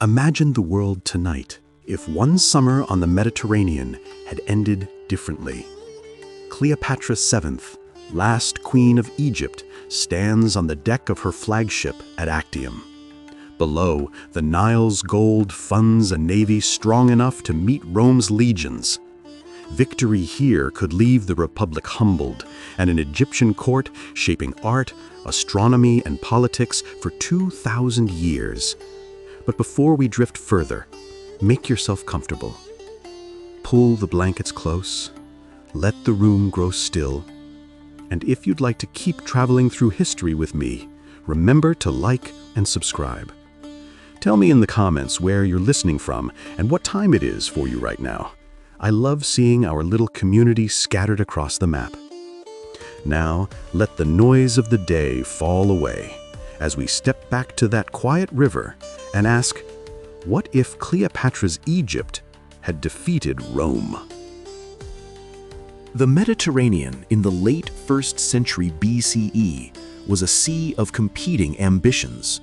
Imagine the world tonight if one summer on the Mediterranean had ended differently. Cleopatra VII, last queen of Egypt, stands on the deck of her flagship at Actium. Below, the Nile's gold funds a navy strong enough to meet Rome's legions. Victory here could leave the Republic humbled, and an Egyptian court shaping art, astronomy, and politics for 2,000 years. But before we drift further, make yourself comfortable. Pull the blankets close, let the room grow still, and if you'd like to keep traveling through history with me, remember to like and subscribe. Tell me in the comments where you're listening from and what time it is for you right now. I love seeing our little community scattered across the map. Now, let the noise of the day fall away as we step back to that quiet river and ask, what if Cleopatra's Egypt had defeated Rome? The Mediterranean in the late 1st century BCE was a sea of competing ambitions.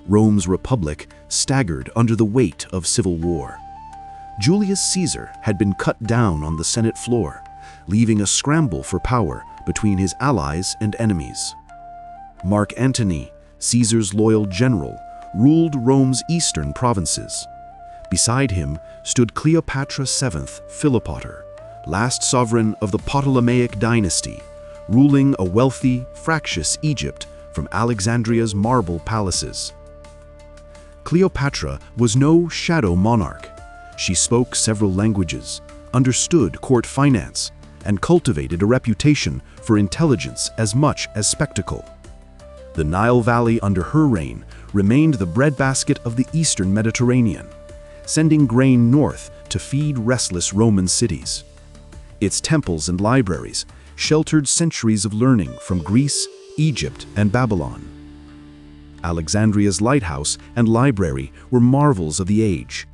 Rome's republic staggered under the weight of civil war. Julius Caesar had been cut down on the Senate floor, leaving a scramble for power between his allies and enemies. Mark Antony, Caesar's loyal general, ruled Rome's eastern provinces. Beside him stood Cleopatra VII Philopator, last sovereign of the Ptolemaic dynasty, ruling a wealthy, fractious Egypt from Alexandria's marble palaces. Cleopatra was no shadow monarch. She spoke several languages, understood court finance, and cultivated a reputation for intelligence as much as spectacle. The Nile Valley under her reign remained the breadbasket of the eastern Mediterranean, sending grain north to feed restless Roman cities. Its temples and libraries sheltered centuries of learning from Greece, Egypt, and Babylon. Alexandria's lighthouse and library were marvels of the age,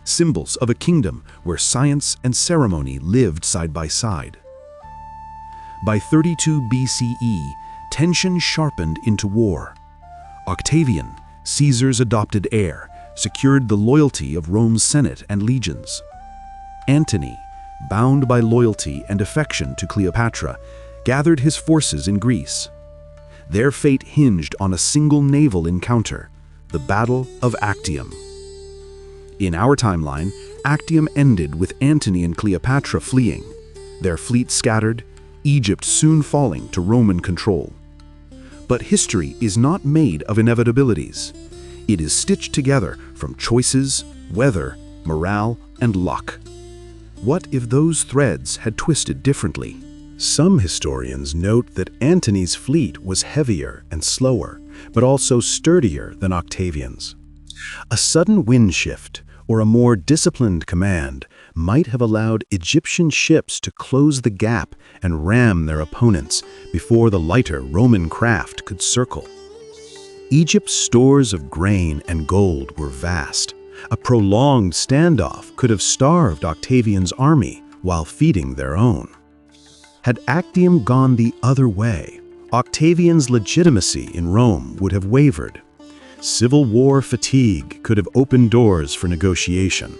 symbols of a kingdom where science and ceremony lived side by side. By 32 BCE, tension sharpened into war. Octavian, Caesar's adopted heir, secured the loyalty of Rome's Senate and legions. Antony, bound by loyalty and affection to Cleopatra, gathered his forces in Greece. Their fate hinged on a single naval encounter, the Battle of Actium. In our timeline, Actium ended with Antony and Cleopatra fleeing, their fleet scattered, Egypt soon falling to Roman control. But history is not made of inevitabilities. It is stitched together from choices, weather, morale, and luck. What if those threads had twisted differently? Some historians note that Antony's fleet was heavier and slower, but also sturdier than Octavian's. A sudden wind shift or a more disciplined command might have allowed Egyptian ships to close the gap and ram their opponents before the lighter Roman craft could circle. Egypt's stores of grain and gold were vast. A prolonged standoff could have starved Octavian's army while feeding their own. Had Actium gone the other way, Octavian's legitimacy in Rome would have wavered. Civil war fatigue could have opened doors for negotiation.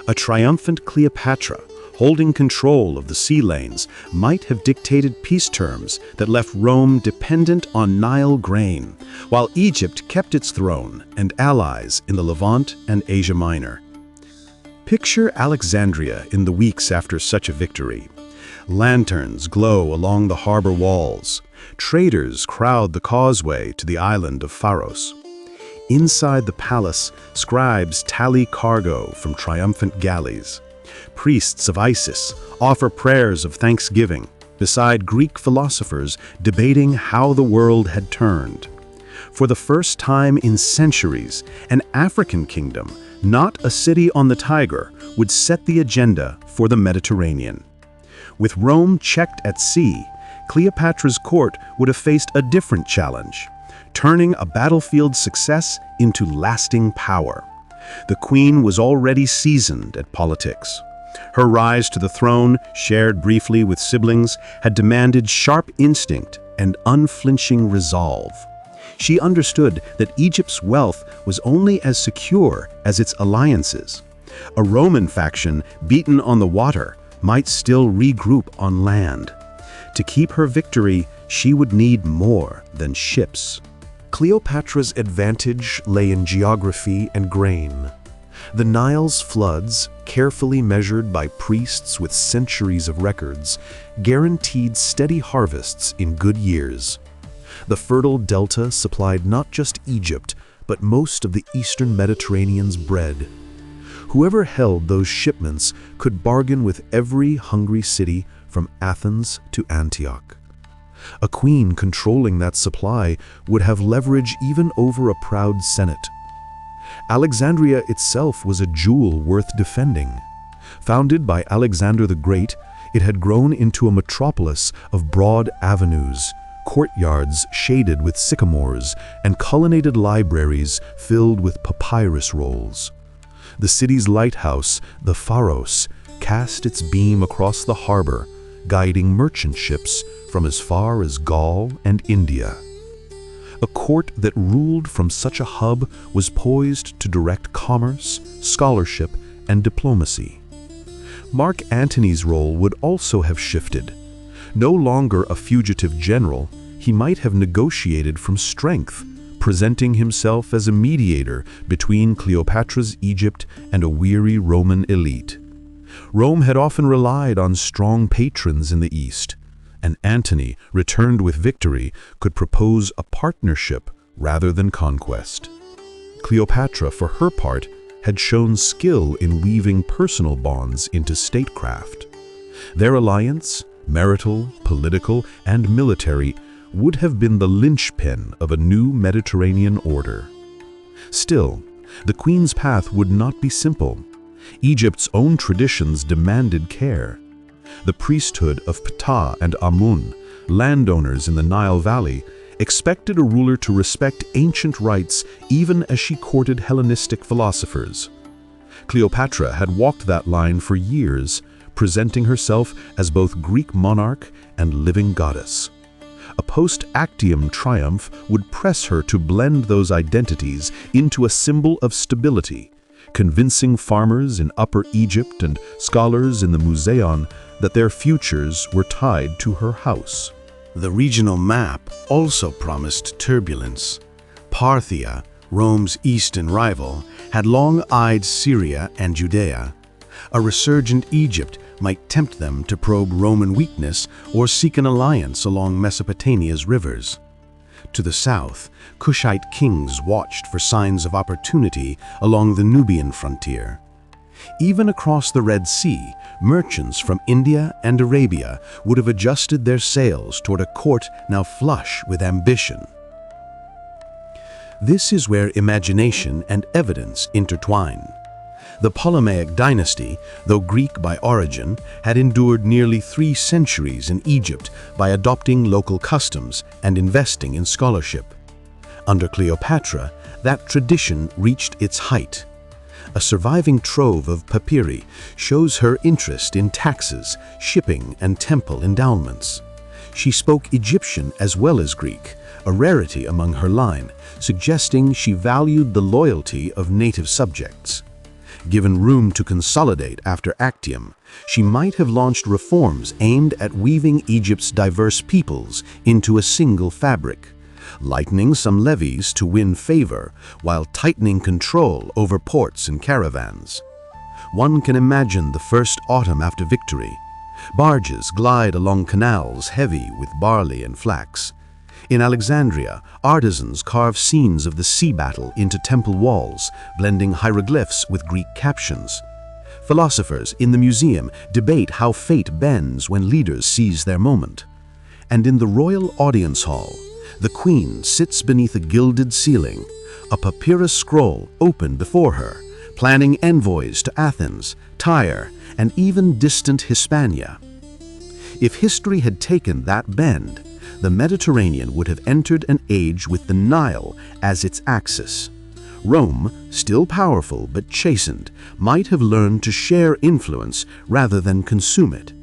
A triumphant Cleopatra, holding control of the sea lanes, might have dictated peace terms that left Rome dependent on Nile grain, while Egypt kept its throne and allies in the Levant and Asia Minor. Picture Alexandria in the weeks after such a victory. Lanterns glow along the harbor walls. Traders crowd the causeway to the island of Pharos. Inside the palace, scribes tally cargo from triumphant galleys. Priests of Isis offer prayers of thanksgiving, beside Greek philosophers debating how the world had turned. For the first time in centuries, an African kingdom, not a city on the Tiger, would set the agenda for the Mediterranean. With Rome checked at sea, Cleopatra's court would have faced a different challenge, turning a battlefield success into lasting power. The queen was already seasoned at politics. Her rise to the throne, shared briefly with siblings, had demanded sharp instinct and unflinching resolve. She understood that Egypt's wealth was only as secure as its alliances. A Roman faction beaten on the water might still regroup on land. To keep her victory, she would need more than ships. Cleopatra's advantage lay in geography and grain. The Nile's floods, carefully measured by priests with centuries of records, guaranteed steady harvests in good years. The fertile delta supplied not just Egypt, but most of the eastern Mediterranean's bread. Whoever held those shipments could bargain with every hungry city from Athens to Antioch. A queen controlling that supply would have leverage even over a proud senate. Alexandria itself was a jewel worth defending. Founded by Alexander the Great, it had grown into a metropolis of broad avenues, courtyards shaded with sycamores, and colonnaded libraries filled with papyrus rolls. The city's lighthouse, the Pharos, cast its beam across the harbor, guiding merchant ships from as far as Gaul and India. A court that ruled from such a hub was poised to direct commerce, scholarship, and diplomacy. Mark Antony's role would also have shifted. No longer a fugitive general, he might have negotiated from strength, presenting himself as a mediator between Cleopatra's Egypt and a weary Roman elite. Rome had often relied on strong patrons in the East, and Antony, returned with victory, could propose a partnership rather than conquest. Cleopatra, for her part, had shown skill in weaving personal bonds into statecraft. Their alliance, marital, political, and military, would have been the linchpin of a new Mediterranean order. Still, the queen's path would not be simple. Egypt's own traditions demanded care. The priesthood of Ptah and Amun, landowners in the Nile Valley, expected a ruler to respect ancient rites even as she courted Hellenistic philosophers. Cleopatra had walked that line for years, presenting herself as both Greek monarch and living goddess. A post-Actium triumph would press her to blend those identities into a symbol of stability, convincing farmers in Upper Egypt and scholars in the Museion that their futures were tied to her house. The regional map also promised turbulence. Parthia, Rome's eastern rival, had long eyed Syria and Judea. A resurgent Egypt might tempt them to probe Roman weakness or seek an alliance along Mesopotamia's rivers. To the south, Kushite kings watched for signs of opportunity along the Nubian frontier. Even across the Red Sea, merchants from India and Arabia would have adjusted their sails toward a court now flush with ambition. This is where imagination and evidence intertwine. The Ptolemaic dynasty, though Greek by origin, had endured nearly 3 centuries in Egypt by adopting local customs and investing in scholarship. Under Cleopatra, that tradition reached its height. A surviving trove of papyri shows her interest in taxes, shipping, and temple endowments. She spoke Egyptian as well as Greek, a rarity among her line, suggesting she valued the loyalty of native subjects. Given room to consolidate after Actium, she might have launched reforms aimed at weaving Egypt's diverse peoples into a single fabric, lightening some levies to win favor while tightening control over ports and caravans. One can imagine the first autumn after victory. Barges glide along canals heavy with barley and flax. In Alexandria, artisans carve scenes of the sea battle into temple walls, blending hieroglyphs with Greek captions. Philosophers in the museum debate how fate bends when leaders seize their moment. And in the royal audience hall, the queen sits beneath a gilded ceiling, a papyrus scroll open before her, planning envoys to Athens, Tyre, and even distant Hispania. If history had taken that bend, the Mediterranean would have entered an age with the Nile as its axis. Rome, still powerful but chastened, might have learned to share influence rather than consume it.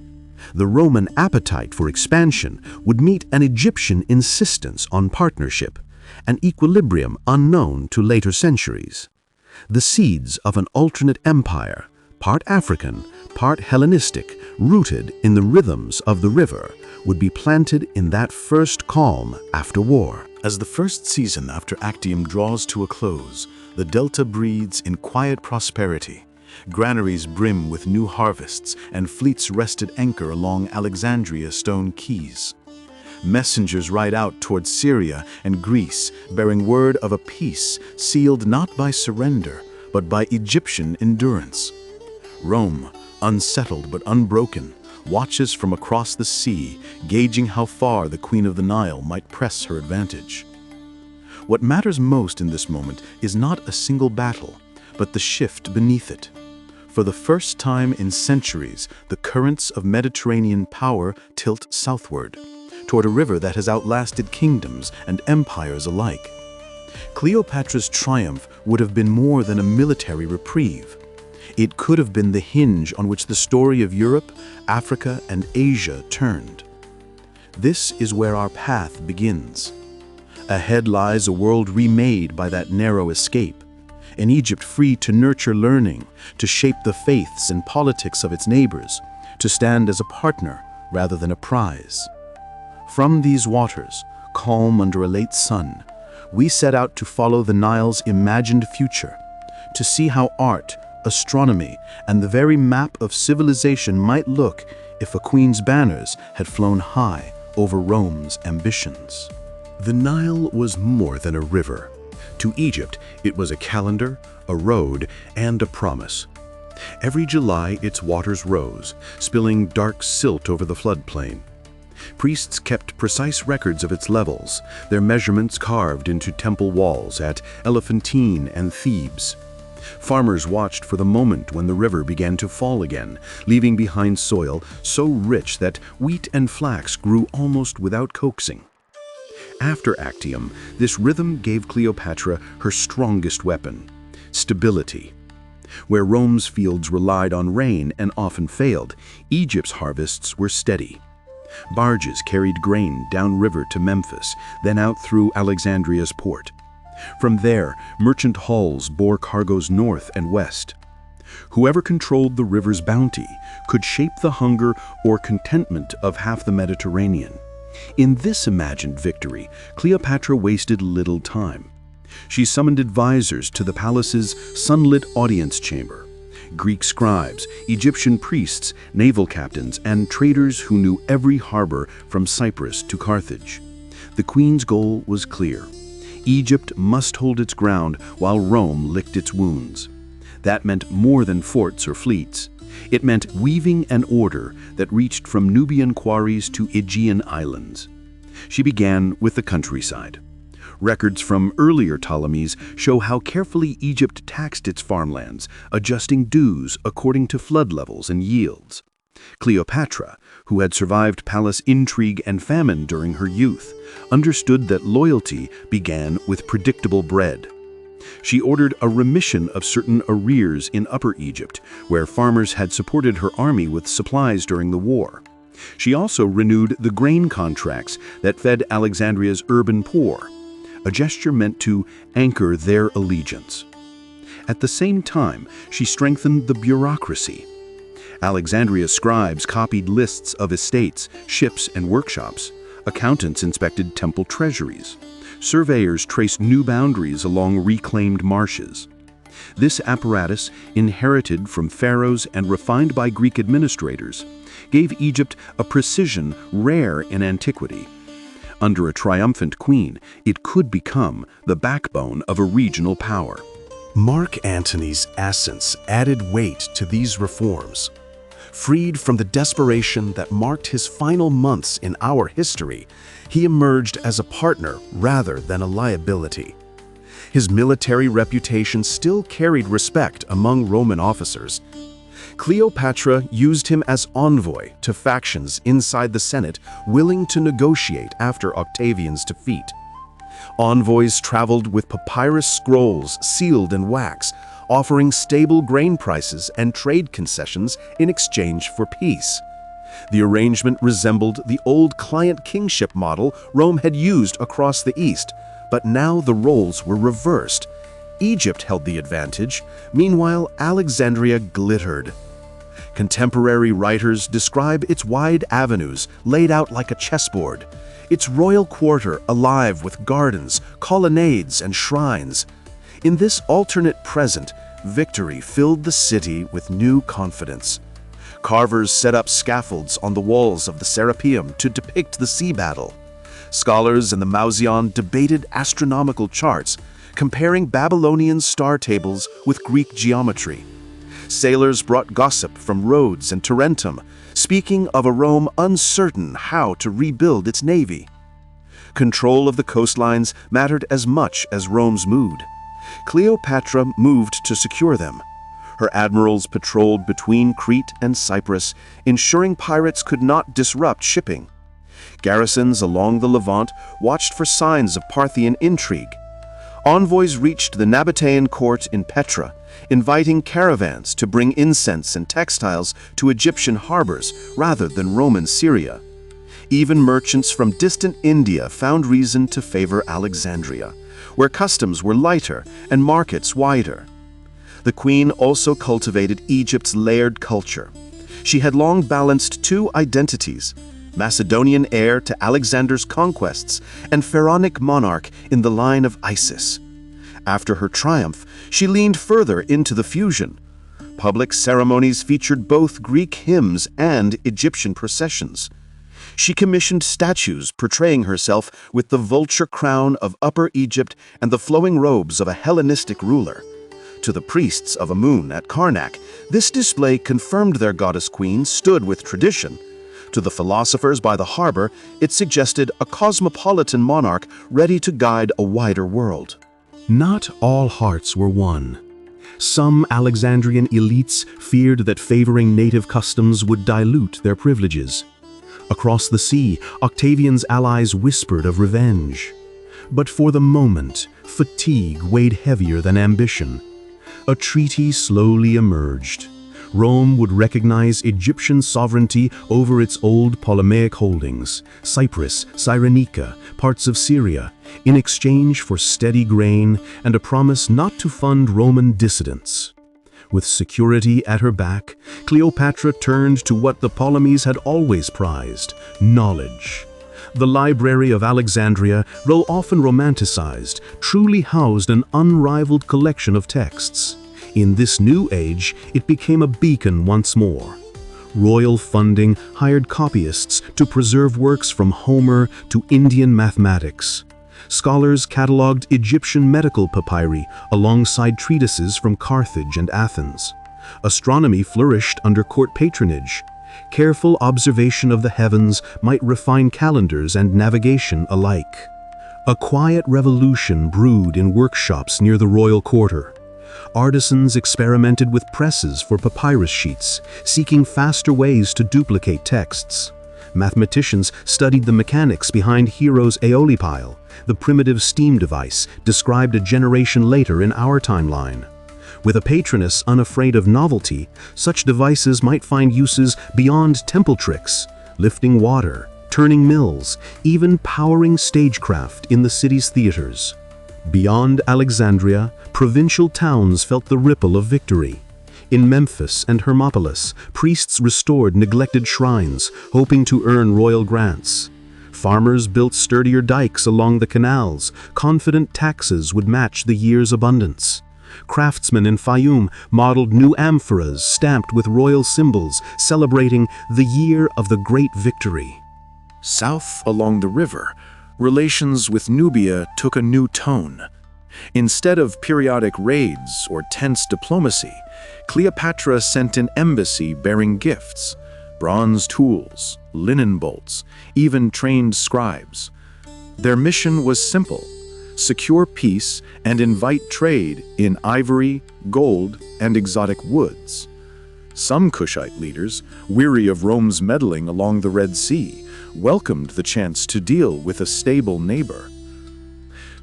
The Roman appetite for expansion would meet an Egyptian insistence on partnership, an equilibrium unknown to later centuries. The seeds of an alternate empire, part African, part Hellenistic, rooted in the rhythms of the river, would be planted in that first calm after war. As the first season after Actium draws to a close, the delta breathes in quiet prosperity. Granaries brim with new harvests, and fleets rest at anchor along Alexandria stone quays. Messengers ride out towards Syria and Greece, bearing word of a peace sealed not by surrender, but by Egyptian endurance. Rome, unsettled but unbroken, watches from across the sea, gauging how far the Queen of the Nile might press her advantage. What matters most in this moment is not a single battle, but the shift beneath it. For the first time in centuries, the currents of Mediterranean power tilt southward, toward a river that has outlasted kingdoms and empires alike. Cleopatra's triumph would have been more than a military reprieve. It could have been the hinge on which the story of Europe, Africa, and Asia turned. This is where our path begins. Ahead lies a world remade by that narrow escape, an Egypt free to nurture learning, to shape the faiths and politics of its neighbors, to stand as a partner rather than a prize. From these waters, calm under a late sun, we set out to follow the Nile's imagined future, to see how art, astronomy, and the very map of civilization might look if a queen's banners had flown high over Rome's ambitions. The Nile was more than a river. To Egypt, it was a calendar, a road, and a promise. Every July, its waters rose, spilling dark silt over the floodplain. Priests kept precise records of its levels, their measurements carved into temple walls at Elephantine and Thebes. Farmers watched for the moment when the river began to fall again, leaving behind soil so rich that wheat and flax grew almost without coaxing. After Actium, this rhythm gave Cleopatra her strongest weapon: stability. Where Rome's fields relied on rain and often failed, Egypt's harvests were steady. Barges carried grain downriver to Memphis, then out through Alexandria's port. From there, merchant hulls bore cargoes north and west. Whoever controlled the river's bounty could shape the hunger or contentment of half the Mediterranean. In this imagined victory, Cleopatra wasted little time. She summoned advisors to the palace's sunlit audience chamber. Greek scribes, Egyptian priests, naval captains, and traders who knew every harbor from Cyprus to Carthage. The queen's goal was clear. Egypt must hold its ground while Rome licked its wounds. That meant more than forts or fleets. It meant weaving an order that reached from Nubian quarries to Aegean islands. She began with the countryside. Records from earlier Ptolemies show how carefully Egypt taxed its farmlands, adjusting dues according to flood levels and yields. Cleopatra, who had survived palace intrigue and famine during her youth, understood that loyalty began with predictable bread. She ordered a remission of certain arrears in Upper Egypt, where farmers had supported her army with supplies during the war. She also renewed the grain contracts that fed Alexandria's urban poor, a gesture meant to anchor their allegiance. At the same time, she strengthened the bureaucracy. Alexandria's scribes copied lists of estates, ships, and workshops. Accountants inspected temple treasuries. Surveyors traced new boundaries along reclaimed marshes. This apparatus, inherited from pharaohs and refined by Greek administrators, gave Egypt a precision rare in antiquity. Under a triumphant queen, it could become the backbone of a regional power. Mark Antony's essence added weight to these reforms. Freed from the desperation that marked his final months in our history, he emerged as a partner rather than a liability. His military reputation still carried respect among Roman officers. Cleopatra used him as envoy to factions inside the Senate willing to negotiate after Octavian's defeat. Envoys traveled with papyrus scrolls sealed in wax, offering stable grain prices and trade concessions in exchange for peace. The arrangement resembled the old client kingship model Rome had used across the East, But now the roles were reversed. Egypt held the advantage, meanwhile Alexandria glittered. Contemporary writers describe its wide avenues laid out like a chessboard, its royal quarter alive with gardens, colonnades, and shrines. In this alternate present, victory filled the city with new confidence. Carvers set up scaffolds on the walls of the Serapeum to depict the sea battle. Scholars in the Museum debated astronomical charts, comparing Babylonian star tables with Greek geometry. Sailors brought gossip from Rhodes and Tarentum, speaking of a Rome uncertain how to rebuild its navy. Control of the coastlines mattered as much as Rome's mood. Cleopatra moved to secure them. Her admirals patrolled between Crete and Cyprus, ensuring pirates could not disrupt shipping. Garrisons along the Levant watched for signs of Parthian intrigue. Envoys reached the Nabatean court in Petra, inviting caravans to bring incense and textiles to Egyptian harbors rather than Roman Syria. Even merchants from distant India found reason to favor Alexandria, where customs were lighter and markets wider. The queen also cultivated Egypt's layered culture. She had long balanced two identities: Macedonian heir to Alexander's conquests and pharaonic monarch in the line of Isis. After her triumph, she leaned further into the fusion. Public ceremonies featured both Greek hymns and Egyptian processions. She commissioned statues portraying herself with the vulture crown of Upper Egypt and the flowing robes of a Hellenistic ruler. To the priests of Amun at Karnak, this display confirmed their goddess queen stood with tradition. To the philosophers by the harbor, it suggested a cosmopolitan monarch ready to guide a wider world. Not all hearts were won. Some Alexandrian elites feared that favoring native customs would dilute their privileges. Across the sea, Octavian's allies whispered of revenge. But for the moment, fatigue weighed heavier than ambition. A treaty slowly emerged. Rome would recognize Egyptian sovereignty over its old Ptolemaic holdings, Cyprus, Cyrenaica, parts of Syria, in exchange for steady grain and a promise not to fund Roman dissidents. With security at her back, Cleopatra turned to what the Ptolemies had always prized: knowledge. The Library of Alexandria, though often romanticized, truly housed an unrivaled collection of texts. In this new age, it became a beacon once more. Royal funding hired copyists to preserve works from Homer to Indian mathematics. Scholars cataloged Egyptian medical papyri alongside treatises from Carthage and Athens. Astronomy flourished under court patronage. Careful observation of the heavens might refine calendars and navigation alike. A quiet revolution brewed in workshops near the royal quarter. Artisans experimented with presses for papyrus sheets, seeking faster ways to duplicate texts. Mathematicians studied the mechanics behind Hero's aeolipile, the primitive steam device described a generation later in our timeline. With a patroness unafraid of novelty, such devices might find uses beyond temple tricks, lifting water, turning mills, even powering stagecraft in the city's theaters. Beyond Alexandria, provincial towns felt the ripple of victory. In Memphis and Hermopolis, priests restored neglected shrines, hoping to earn royal grants. Farmers built sturdier dikes along the canals, confident taxes would match the year's abundance. Craftsmen in Fayum modeled new amphoras stamped with royal symbols, celebrating the year of the great victory. South along the river, relations with Nubia took a new tone. Instead of periodic raids or tense diplomacy, Cleopatra sent an embassy bearing gifts: bronze tools, linen bolts, even trained scribes. Their mission was simple: secure peace and invite trade in ivory, gold, and exotic woods. Some Kushite leaders, weary of Rome's meddling along the Red Sea, welcomed the chance to deal with a stable neighbor.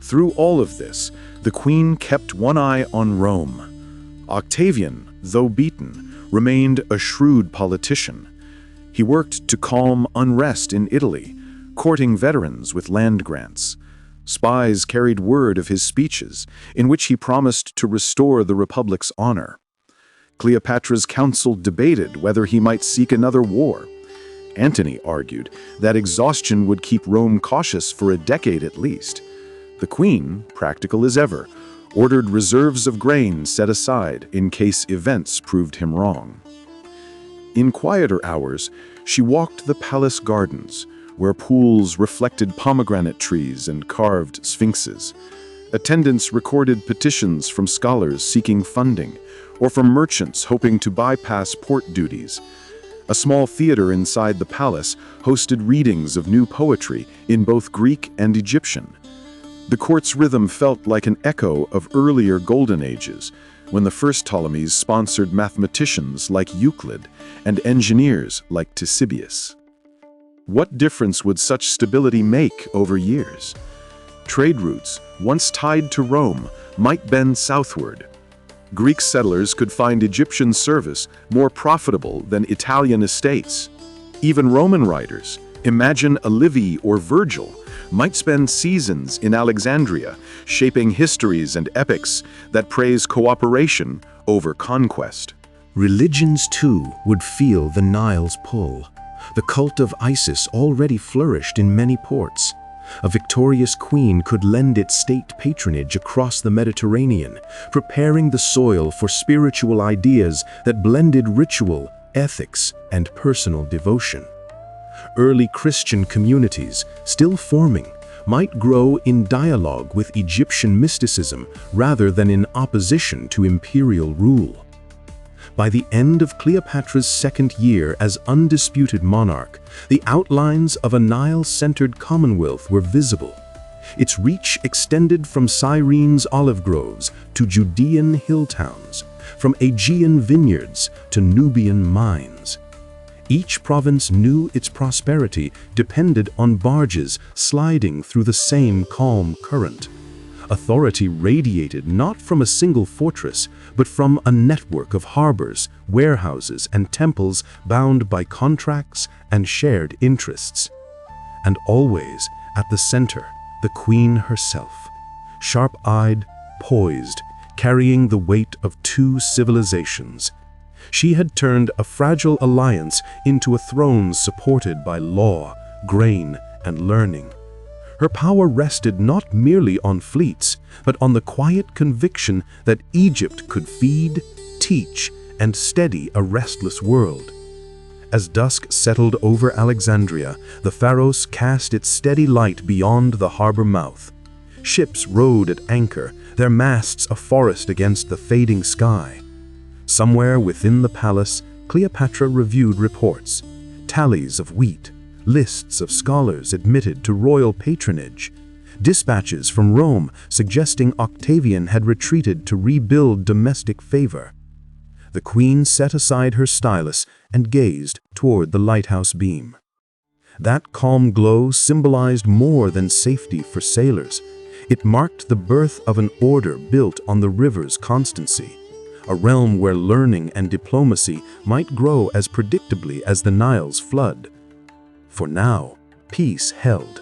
Through all of this, the queen kept one eye on Rome. Octavian, though beaten, remained a shrewd politician. He worked to calm unrest in Italy, courting veterans with land grants. Spies carried word of his speeches, in which he promised to restore the Republic's honor. Cleopatra's council debated whether he might seek another war. Antony argued that exhaustion would keep Rome cautious for a decade at least. The queen, practical as ever, ordered reserves of grain set aside in case events proved him wrong. In quieter hours, she walked the palace gardens, where pools reflected pomegranate trees and carved sphinxes. Attendants recorded petitions from scholars seeking funding, or from merchants hoping to bypass port duties. A small theater inside the palace hosted readings of new poetry in both Greek and Egyptian. The court's rhythm felt like an echo of earlier golden ages, when the first Ptolemies sponsored mathematicians like Euclid and engineers like Ctesibius. What difference would such stability make over years? Trade routes, once tied to Rome, might bend southward. Greek settlers could find Egyptian service more profitable than Italian estates. Even Roman writers, imagine a Livy or Virgil, might spend seasons in Alexandria, shaping histories and epics that praise cooperation over conquest. Religions, too, would feel the Nile's pull. The cult of Isis already flourished in many ports. A victorious queen could lend its state patronage across the Mediterranean, preparing the soil for spiritual ideas that blended ritual, ethics, and personal devotion. Early Christian communities, still forming, might grow in dialogue with Egyptian mysticism rather than in opposition to imperial rule. By the end of Cleopatra's second year as undisputed monarch, the outlines of a Nile-centered commonwealth were visible. Its reach extended from Cyrene's olive groves to Judean hill towns, from Aegean vineyards to Nubian mines. Each province knew its prosperity depended on barges sliding through the same calm current. Authority radiated not from a single fortress, but from a network of harbors, warehouses, and temples bound by contracts and shared interests. And always, at the center, the queen herself, sharp-eyed, poised, carrying the weight of two civilizations. She had turned a fragile alliance into a throne supported by law, grain, and learning. Her power rested not merely on fleets, but on the quiet conviction that Egypt could feed, teach, and steady a restless world. As dusk settled over Alexandria, the Pharos cast its steady light beyond the harbor mouth. Ships rode at anchor, their masts a forest against the fading sky. Somewhere within the palace, Cleopatra reviewed reports, tallies of wheat, lists of scholars admitted to royal patronage, dispatches from Rome suggesting Octavian had retreated to rebuild domestic favor. The queen set aside her stylus and gazed toward the lighthouse beam. That calm glow symbolized more than safety for sailors. It marked the birth of an order built on the river's constancy, a realm where learning and diplomacy might grow as predictably as the Nile's flood. For now, peace held.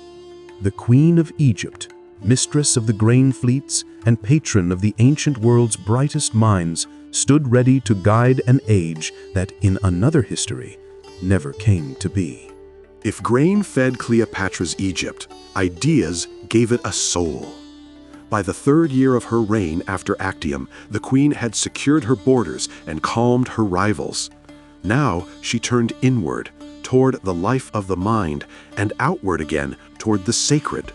The Queen of Egypt, mistress of the grain fleets and patron of the ancient world's brightest minds, stood ready to guide an age that, in another history, never came to be. If grain fed Cleopatra's Egypt, ideas gave it a soul. By the third year of her reign after Actium, the queen had secured her borders and calmed her rivals. Now she turned inward, toward the life of the mind, and outward again toward the sacred.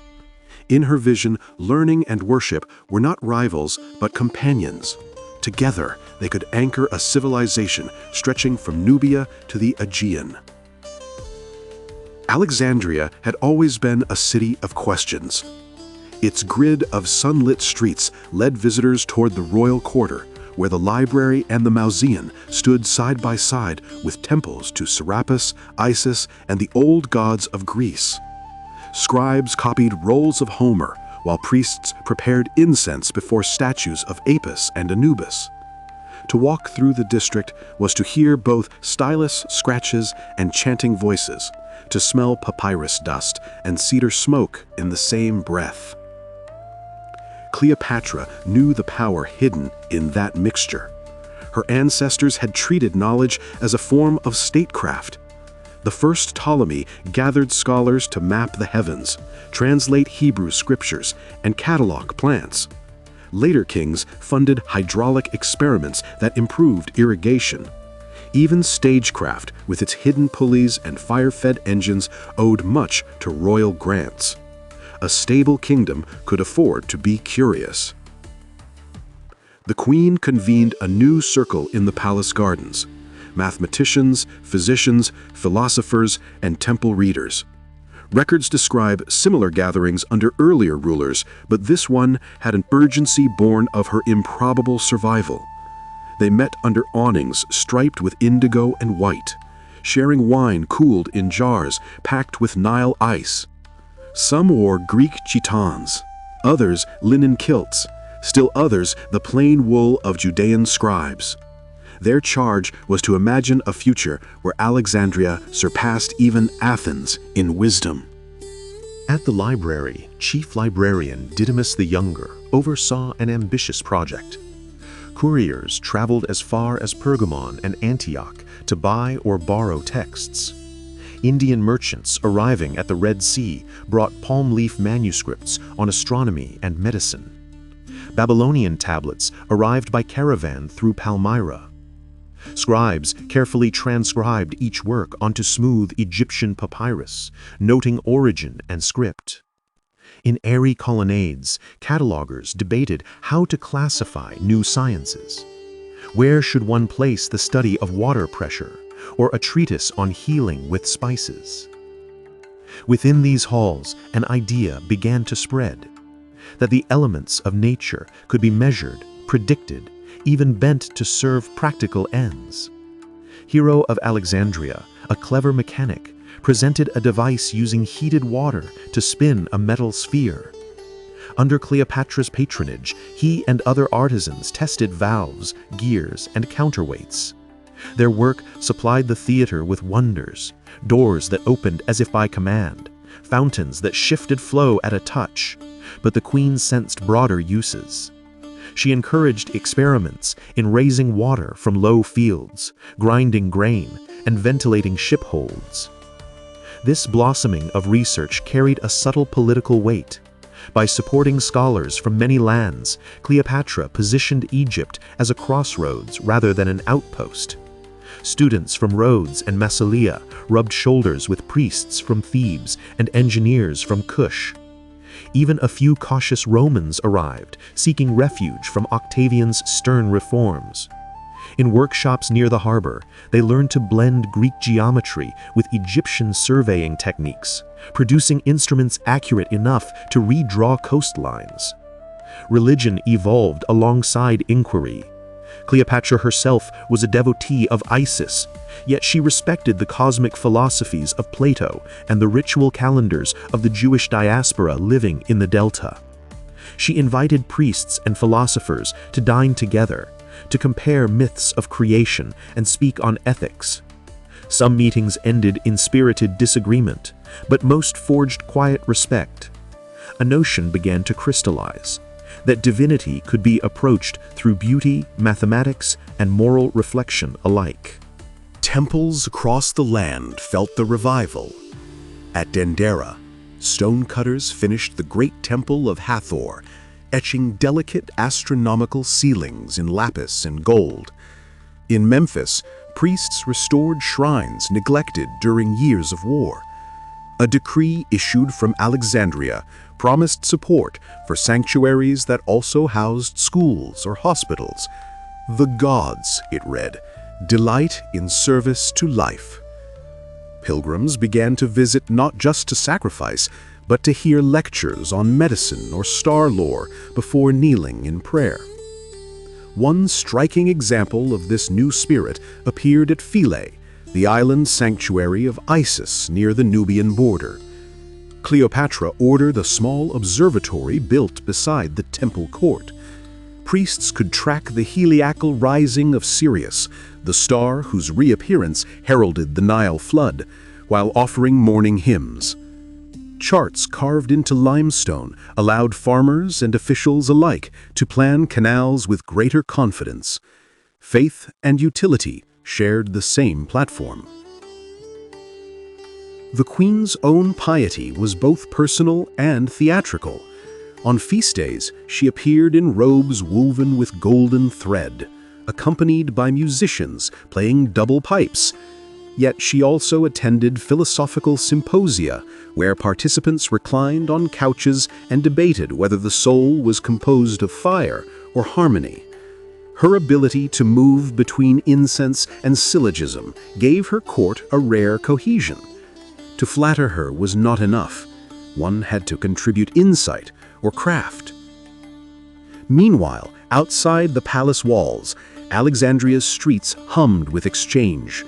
In her vision, learning and worship were not rivals, but companions. Together, they could anchor a civilization stretching from Nubia to the Aegean. Alexandria had always been a city of questions. Its grid of sunlit streets led visitors toward the royal quarter, where the library and the Mausoleum stood side by side with temples to Serapis, Isis, and the old gods of Greece. Scribes copied rolls of Homer, while priests prepared incense before statues of Apis and Anubis. To walk through the district was to hear both stylus scratches and chanting voices, to smell papyrus dust and cedar smoke in the same breath. Cleopatra knew the power hidden in that mixture. Her ancestors had treated knowledge as a form of statecraft. The first Ptolemy gathered scholars to map the heavens, translate Hebrew scriptures, and catalog plants. Later kings funded hydraulic experiments that improved irrigation. Even stagecraft, with its hidden pulleys and fire-fed engines, owed much to royal grants. A stable kingdom could afford to be curious. The queen convened a new circle in the palace gardens: mathematicians, physicians, philosophers, and temple readers. Records describe similar gatherings under earlier rulers, but this one had an urgency born of her improbable survival. They met under awnings striped with indigo and white, sharing wine cooled in jars packed with Nile ice. Some wore Greek chitons, others linen kilts, still others the plain wool of Judean scribes. Their charge was to imagine a future where Alexandria surpassed even Athens in wisdom. At the library, Chief Librarian Didymus the Younger oversaw an ambitious project. Couriers traveled as far as Pergamon and Antioch to buy or borrow texts. Indian merchants arriving at the Red Sea brought palm leaf manuscripts on astronomy and medicine. Babylonian tablets arrived by caravan through Palmyra. Scribes carefully transcribed each work onto smooth Egyptian papyrus, noting origin and script. In airy colonnades, catalogers debated how to classify new sciences. Where should one place the study of water pressure, or a treatise on healing with spices? Within these halls, an idea began to spread: that the elements of nature could be measured, predicted, even bent to serve practical ends. Hero of Alexandria, a clever mechanic, presented a device using heated water to spin a metal sphere. Under Cleopatra's patronage, he and other artisans tested valves, gears, and counterweights. Their work supplied the theater with wonders: doors that opened as if by command, fountains that shifted flow at a touch. But the queen sensed broader uses. She encouraged experiments in raising water from low fields, grinding grain, and ventilating ship holds. This blossoming of research carried a subtle political weight. By supporting scholars from many lands, Cleopatra positioned Egypt as a crossroads rather than an outpost. Students from Rhodes and Massalia rubbed shoulders with priests from Thebes and engineers from Kush. Even a few cautious Romans arrived, seeking refuge from Octavian's stern reforms. In workshops near the harbor, they learned to blend Greek geometry with Egyptian surveying techniques, producing instruments accurate enough to redraw coastlines. Religion evolved alongside inquiry. Cleopatra herself was a devotee of Isis, yet she respected the cosmic philosophies of Plato and the ritual calendars of the Jewish diaspora living in the Delta. She invited priests and philosophers to dine together, to compare myths of creation and speak on ethics. Some meetings ended in spirited disagreement, but most forged quiet respect. A notion began to crystallize: that divinity could be approached through beauty, mathematics, and moral reflection alike. Temples across the land felt the revival. At Dendera, stonecutters finished the great temple of Hathor, etching delicate astronomical ceilings in lapis and gold. In Memphis, priests restored shrines neglected during years of war. A decree issued from Alexandria promised support for sanctuaries that also housed schools or hospitals. The gods, it read, delight in service to life. Pilgrims began to visit not just to sacrifice, but to hear lectures on medicine or star lore before kneeling in prayer. One striking example of this new spirit appeared at Philae, the island sanctuary of Isis near the Nubian border. Cleopatra ordered a small observatory built beside the temple court. Priests could track the heliacal rising of Sirius, the star whose reappearance heralded the Nile flood, while offering morning hymns. Charts carved into limestone allowed farmers and officials alike to plan canals with greater confidence. Faith and utility shared the same platform. The queen's own piety was both personal and theatrical. On feast days, she appeared in robes woven with golden thread, accompanied by musicians playing double pipes. Yet she also attended philosophical symposia, where participants reclined on couches and debated whether the soul was composed of fire or harmony. Her ability to move between incense and syllogism gave her court a rare cohesion. To flatter her was not enough. One had to contribute insight or craft. Meanwhile, outside the palace walls, Alexandria's streets hummed with exchange.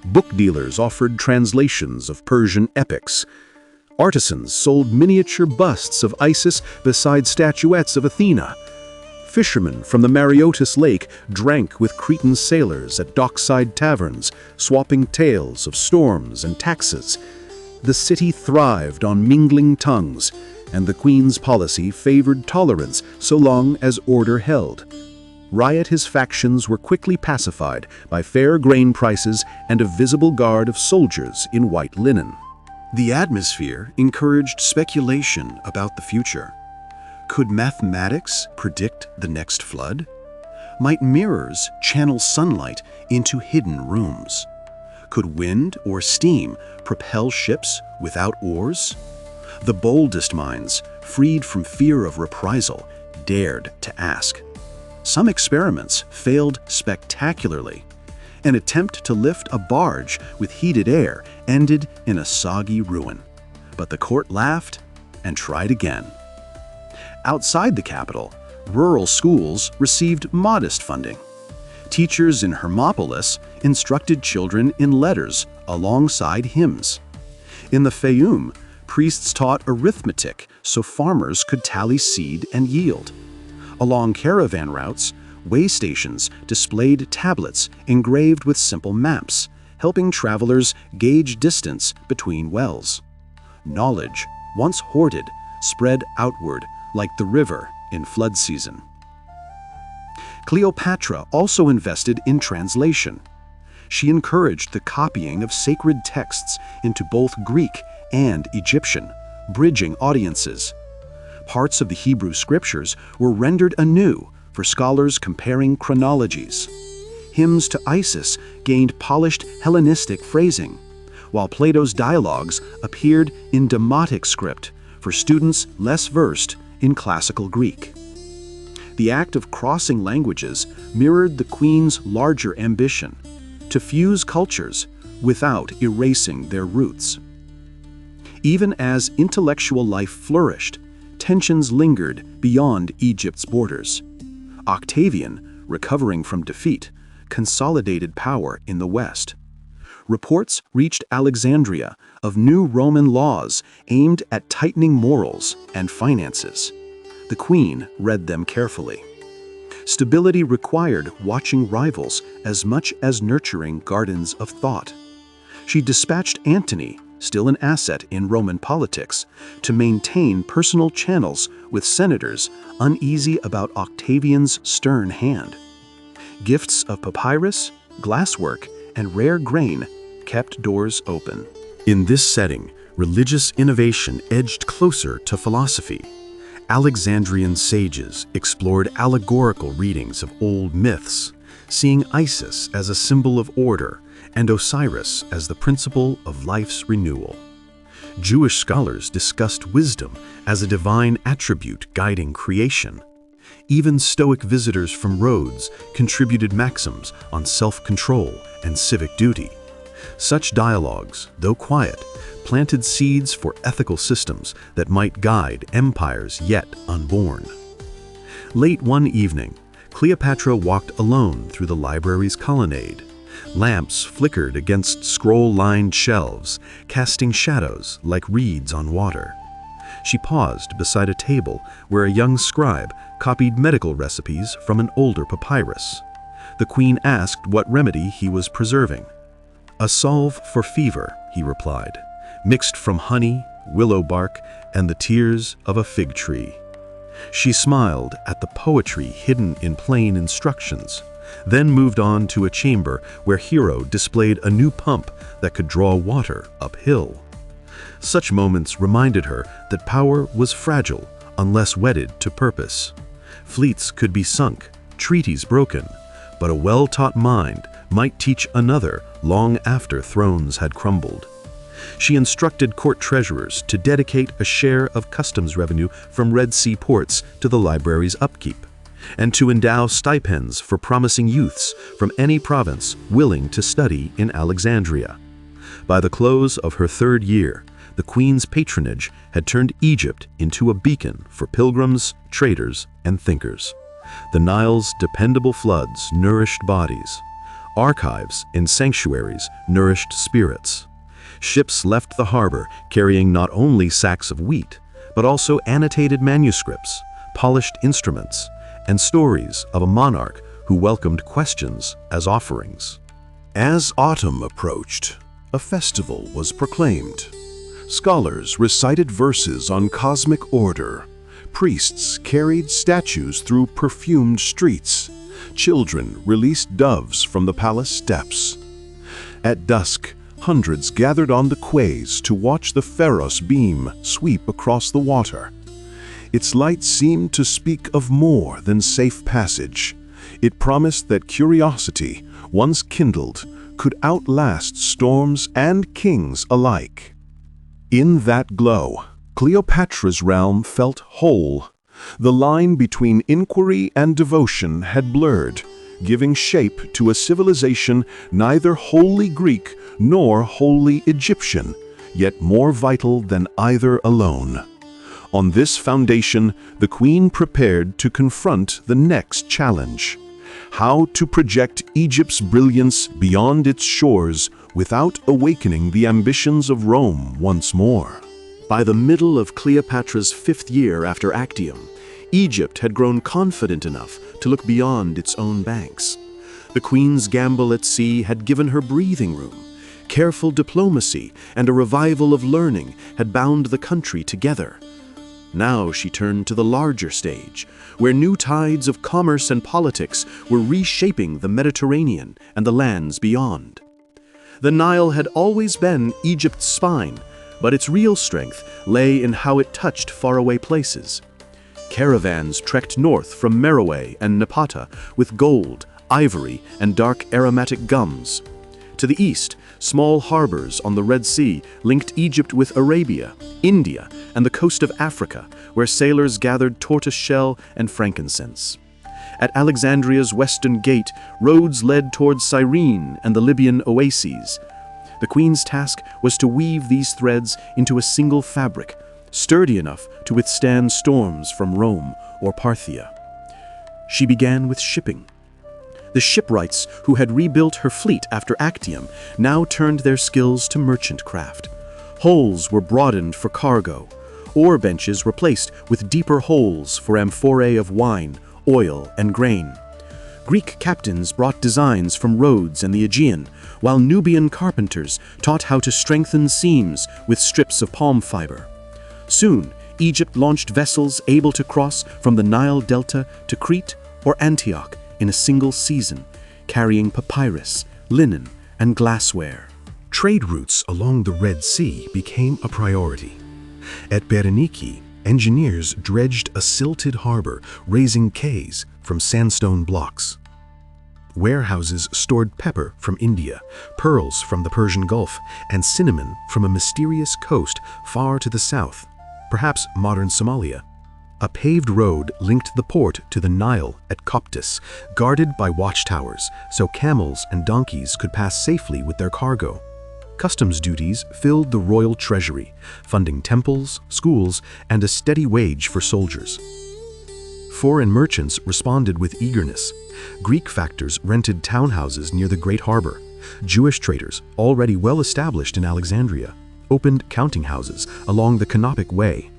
Book dealers offered translations of Persian epics. Artisans sold miniature busts of Isis beside statuettes of Athena. Fishermen from the Mareotis Lake drank with Cretan sailors at dockside taverns, swapping tales of storms and taxes. The city thrived on mingling tongues, and the queen's policy favored tolerance so long as order held. Riotous factions were quickly pacified by fair grain prices and a visible guard of soldiers in white linen. The atmosphere encouraged speculation about the future. Could mathematics predict the next flood? Might mirrors channel sunlight into hidden rooms? Could wind or steam propel ships without oars? The boldest minds, freed from fear of reprisal, dared to ask. Some experiments failed spectacularly. An attempt to lift a barge with heated air ended in a soggy ruin. But the court laughed and tried again. Outside the capital, rural schools received modest funding. Teachers in Hermopolis instructed children in letters alongside hymns. In the Fayum, priests taught arithmetic so farmers could tally seed and yield. Along caravan routes, way stations displayed tablets engraved with simple maps, helping travelers gauge distance between wells. Knowledge, once hoarded, spread outward like the river in flood season. Cleopatra also invested in translation. She encouraged the copying of sacred texts into both Greek and Egyptian, bridging audiences. Parts of the Hebrew scriptures were rendered anew for scholars comparing chronologies. Hymns to Isis gained polished Hellenistic phrasing, while Plato's dialogues appeared in demotic script for students less versed in classical Greek. The act of crossing languages mirrored the queen's larger ambition to fuse cultures without erasing their roots. Even as intellectual life flourished, tensions lingered beyond Egypt's borders. Octavian, recovering from defeat, consolidated power in the West. Reports reached Alexandria of new Roman laws aimed at tightening morals and finances. The queen read them carefully. Stability required watching rivals as much as nurturing gardens of thought. She dispatched Antony, still an asset in Roman politics, to maintain personal channels with senators uneasy about Octavian's stern hand. Gifts of papyrus, glasswork, and rare grain kept doors open. In this setting, religious innovation edged closer to philosophy. Alexandrian sages explored allegorical readings of old myths, seeing Isis as a symbol of order and Osiris as the principle of life's renewal. Jewish scholars discussed wisdom as a divine attribute guiding creation. Even Stoic visitors from Rhodes contributed maxims on self-control and civic duty. Such dialogues, though quiet, planted seeds for ethical systems that might guide empires yet unborn. Late one evening, Cleopatra walked alone through the library's colonnade. Lamps flickered against scroll-lined shelves, casting shadows like reeds on water. She paused beside a table where a young scribe copied medical recipes from an older papyrus. The queen asked what remedy he was preserving. "A salve for fever," he replied, "mixed from honey, willow bark, and the tears of a fig tree. She smiled at the poetry hidden in plain instructions, then moved on to a chamber where Hero displayed a new pump that could draw water uphill. Such moments reminded her that power was fragile unless wedded to purpose. Fleets could be sunk, treaties broken, but a well-taught mind might teach another long after thrones had crumbled. She instructed court treasurers to dedicate a share of customs revenue from Red Sea ports to the library's upkeep, and to endow stipends for promising youths from any province willing to study in Alexandria. By the close of her 3rd year, the Queen's patronage had turned Egypt into a beacon for pilgrims, traders, and thinkers. The Nile's dependable floods nourished bodies. Archives in sanctuaries nourished spirits. Ships left the harbor carrying not only sacks of wheat, but also annotated manuscripts, polished instruments, and stories of a monarch who welcomed questions as offerings. As autumn approached, a festival was proclaimed. Scholars recited verses on cosmic order. Priests carried statues through perfumed streets. Children released doves from the palace steps. At dusk, hundreds gathered on the quays to watch the Pharos beam sweep across the water. Its light seemed to speak of more than safe passage. It promised that curiosity, once kindled, could outlast storms and kings alike. In that glow, Cleopatra's realm felt whole. The line between inquiry and devotion had blurred, giving shape to a civilization neither wholly Greek nor wholly Egyptian, yet more vital than either alone. On this foundation, the Queen prepared to confront the next challenge: how to project Egypt's brilliance beyond its shores without awakening the ambitions of Rome once more. By the middle of Cleopatra's 5th year after Actium, Egypt had grown confident enough to look beyond its own banks. The Queen's gamble at sea had given her breathing room. Careful diplomacy and a revival of learning had bound the country together. Now she turned to the larger stage, where new tides of commerce and politics were reshaping the Mediterranean and the lands beyond. The Nile had always been Egypt's spine, but its real strength lay in how it touched faraway places. Caravans trekked north from Meroe and Napata with gold, ivory, and dark aromatic gums. To the east, small harbors on the Red Sea linked Egypt with Arabia, India, and the coast of Africa, where sailors gathered tortoiseshell and frankincense. At Alexandria's western gate, roads led towards Cyrene and the Libyan oases. The Queen's task was to weave these threads into a single fabric, sturdy enough to withstand storms from Rome or Parthia. She began with shipping. The shipwrights who had rebuilt her fleet after Actium now turned their skills to merchant craft. Hulls were broadened for cargo. Oar benches replaced with deeper holes for amphorae of wine, oil, and grain. Greek captains brought designs from Rhodes and the Aegean, while Nubian carpenters taught how to strengthen seams with strips of palm fiber. Soon, Egypt launched vessels able to cross from the Nile Delta to Crete or Antioch in a single season, carrying papyrus, linen, and glassware. Trade routes along the Red Sea became a priority. At Berenike, engineers dredged a silted harbor, raising quays from sandstone blocks. Warehouses stored pepper from India, pearls from the Persian Gulf, and cinnamon from a mysterious coast far to the south, perhaps modern Somalia. A paved road linked the port to the Nile at Coptis, guarded by watchtowers so camels and donkeys could pass safely with their cargo. Customs duties filled the royal treasury, funding temples, schools, and a steady wage for soldiers. Foreign merchants responded with eagerness. Greek factors rented townhouses near the Great Harbor. Jewish traders, already well established in Alexandria, opened counting houses along the Canopic Way.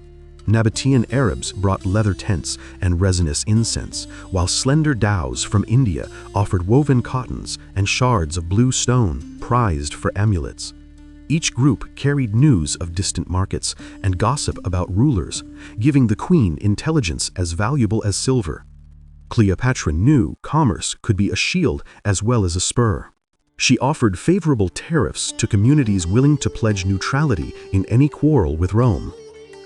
Nabatean Arabs brought leather tents and resinous incense, while slender dhows from India offered woven cottons and shards of blue stone prized for amulets. Each group carried news of distant markets and gossip about rulers, giving the queen intelligence as valuable as silver. Cleopatra knew commerce could be a shield as well as a spur. She offered favorable tariffs to communities willing to pledge neutrality in any quarrel with Rome.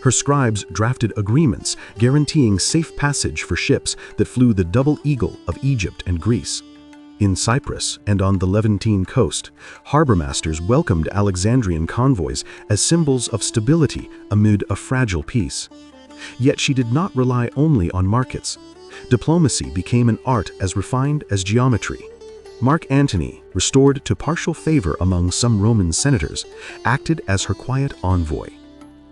Her scribes drafted agreements guaranteeing safe passage for ships that flew the double eagle of Egypt and Greece. In Cyprus and on the Levantine coast, harbor masters welcomed Alexandrian convoys as symbols of stability amid a fragile peace. Yet she did not rely only on markets. Diplomacy became an art as refined as geometry. Mark Antony, restored to partial favor among some Roman senators, acted as her quiet envoy.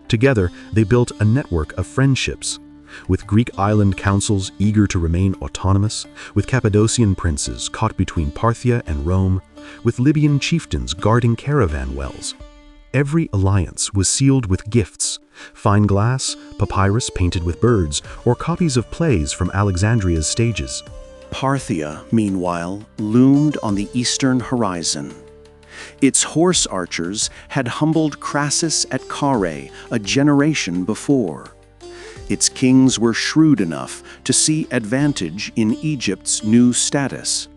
Together, they built a network of friendships, with Greek island councils eager to remain autonomous, with Cappadocian princes caught between Parthia and Rome, with Libyan chieftains guarding caravan wells. Every alliance was sealed with gifts, fine glass, papyrus painted with birds, or copies of plays from Alexandria's stages. Parthia, meanwhile, loomed on the eastern horizon. Its horse archers had humbled Crassus at Carrhae a generation before. Its kings were shrewd enough to see advantage in Egypt's new status.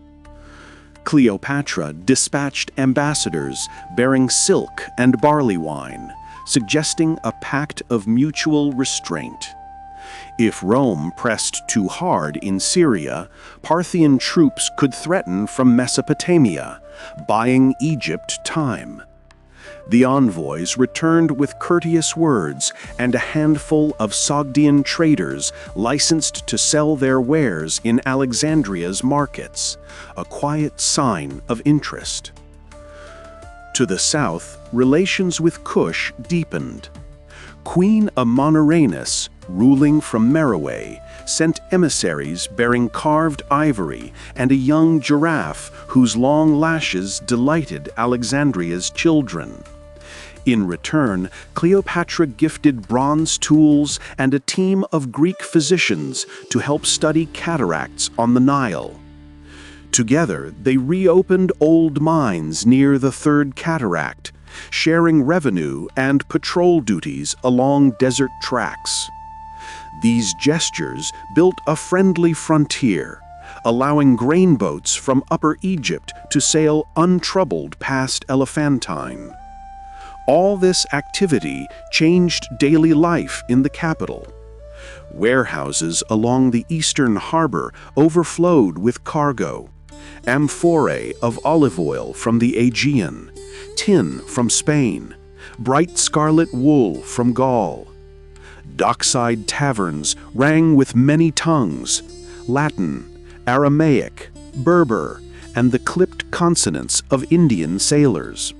Cleopatra dispatched ambassadors bearing silk and barley wine, suggesting a pact of mutual restraint. If Rome pressed too hard in Syria, Parthian troops could threaten from Mesopotamia, buying Egypt time. The envoys returned with courteous words and a handful of Sogdian traders licensed to sell their wares in Alexandria's markets, a quiet sign of interest. To the south, relations with Kush deepened. Queen Ammonaraenis, ruling from Meroe, sent emissaries bearing carved ivory and a young giraffe whose long lashes delighted Alexandria's children. In return, Cleopatra gifted bronze tools and a team of Greek physicians to help study cataracts on the Nile. Together, they reopened old mines near the Third Cataract, sharing revenue and patrol duties along desert tracks. These gestures built a friendly frontier, allowing grain boats from Upper Egypt to sail untroubled past Elephantine. All this activity changed daily life in the capital. Warehouses along the eastern harbor overflowed with cargo, amphorae of olive oil from the Aegean, tin from Spain, bright scarlet wool from Gaul. Dockside taverns rang with many tongues: Latin, Aramaic, Berber, and the clipped consonants of Indian sailors.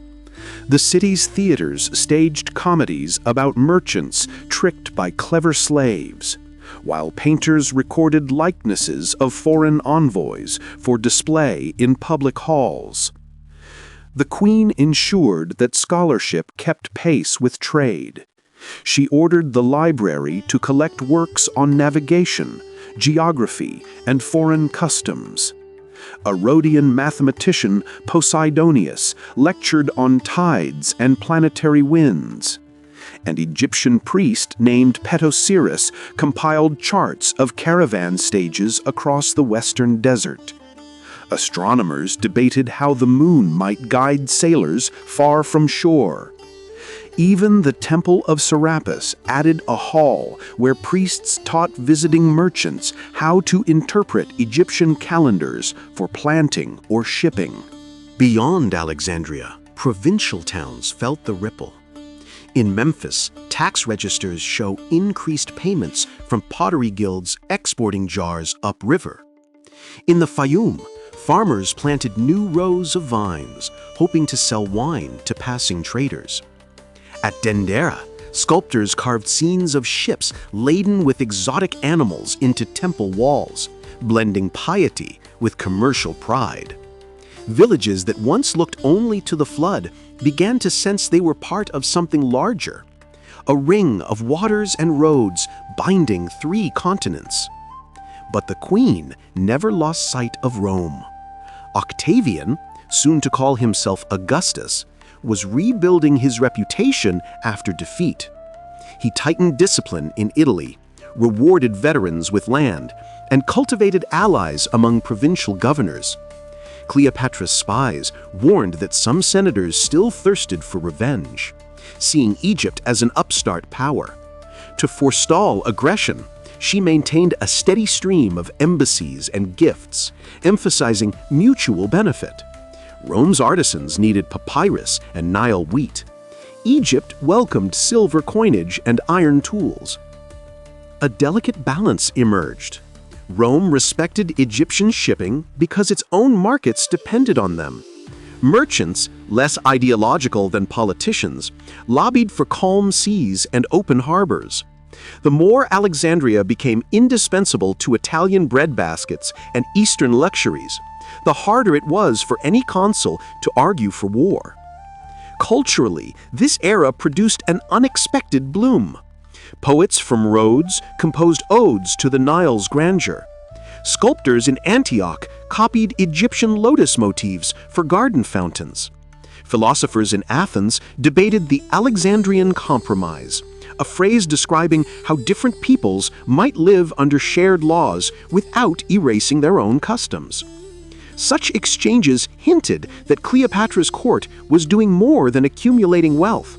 The city's theaters staged comedies about merchants tricked by clever slaves, while painters recorded likenesses of foreign envoys for display in public halls. The queen ensured that scholarship kept pace with trade. She ordered the library to collect works on navigation, geography, and foreign customs. A Rhodian mathematician, Posidonius, lectured on tides and planetary winds. An Egyptian priest named Petosiris compiled charts of caravan stages across the western desert. Astronomers debated how the moon might guide sailors far from shore. Even the Temple of Serapis added a hall where priests taught visiting merchants how to interpret Egyptian calendars for planting or shipping. Beyond Alexandria, provincial towns felt the ripple. In Memphis, tax registers show increased payments from pottery guilds exporting jars upriver. In the Fayum, farmers planted new rows of vines, hoping to sell wine to passing traders. At Dendera, sculptors carved scenes of ships laden with exotic animals into temple walls, blending piety with commercial pride. Villages that once looked only to the flood began to sense they were part of something larger, a ring of waters and roads binding 3 continents. But the queen never lost sight of Rome. Octavian, soon to call himself Augustus, was rebuilding his reputation after defeat. He tightened discipline in Italy, rewarded veterans with land, and cultivated allies among provincial governors. Cleopatra's spies warned that some senators still thirsted for revenge, seeing Egypt as an upstart power. To forestall aggression, she maintained a steady stream of embassies and gifts, emphasizing mutual benefit. Rome's artisans needed papyrus and Nile wheat. Egypt welcomed silver coinage and iron tools. A delicate balance emerged. Rome respected Egyptian shipping because its own markets depended on them. Merchants, less ideological than politicians, lobbied for calm seas and open harbors. The more Alexandria became indispensable to Italian breadbaskets and Eastern luxuries, the harder it was for any consul to argue for war. Culturally, this era produced an unexpected bloom. Poets from Rhodes composed odes to the Nile's grandeur. Sculptors in Antioch copied Egyptian lotus motifs for garden fountains. Philosophers in Athens debated the Alexandrian Compromise, a phrase describing how different peoples might live under shared laws without erasing their own customs. Such exchanges hinted that Cleopatra's court was doing more than accumulating wealth.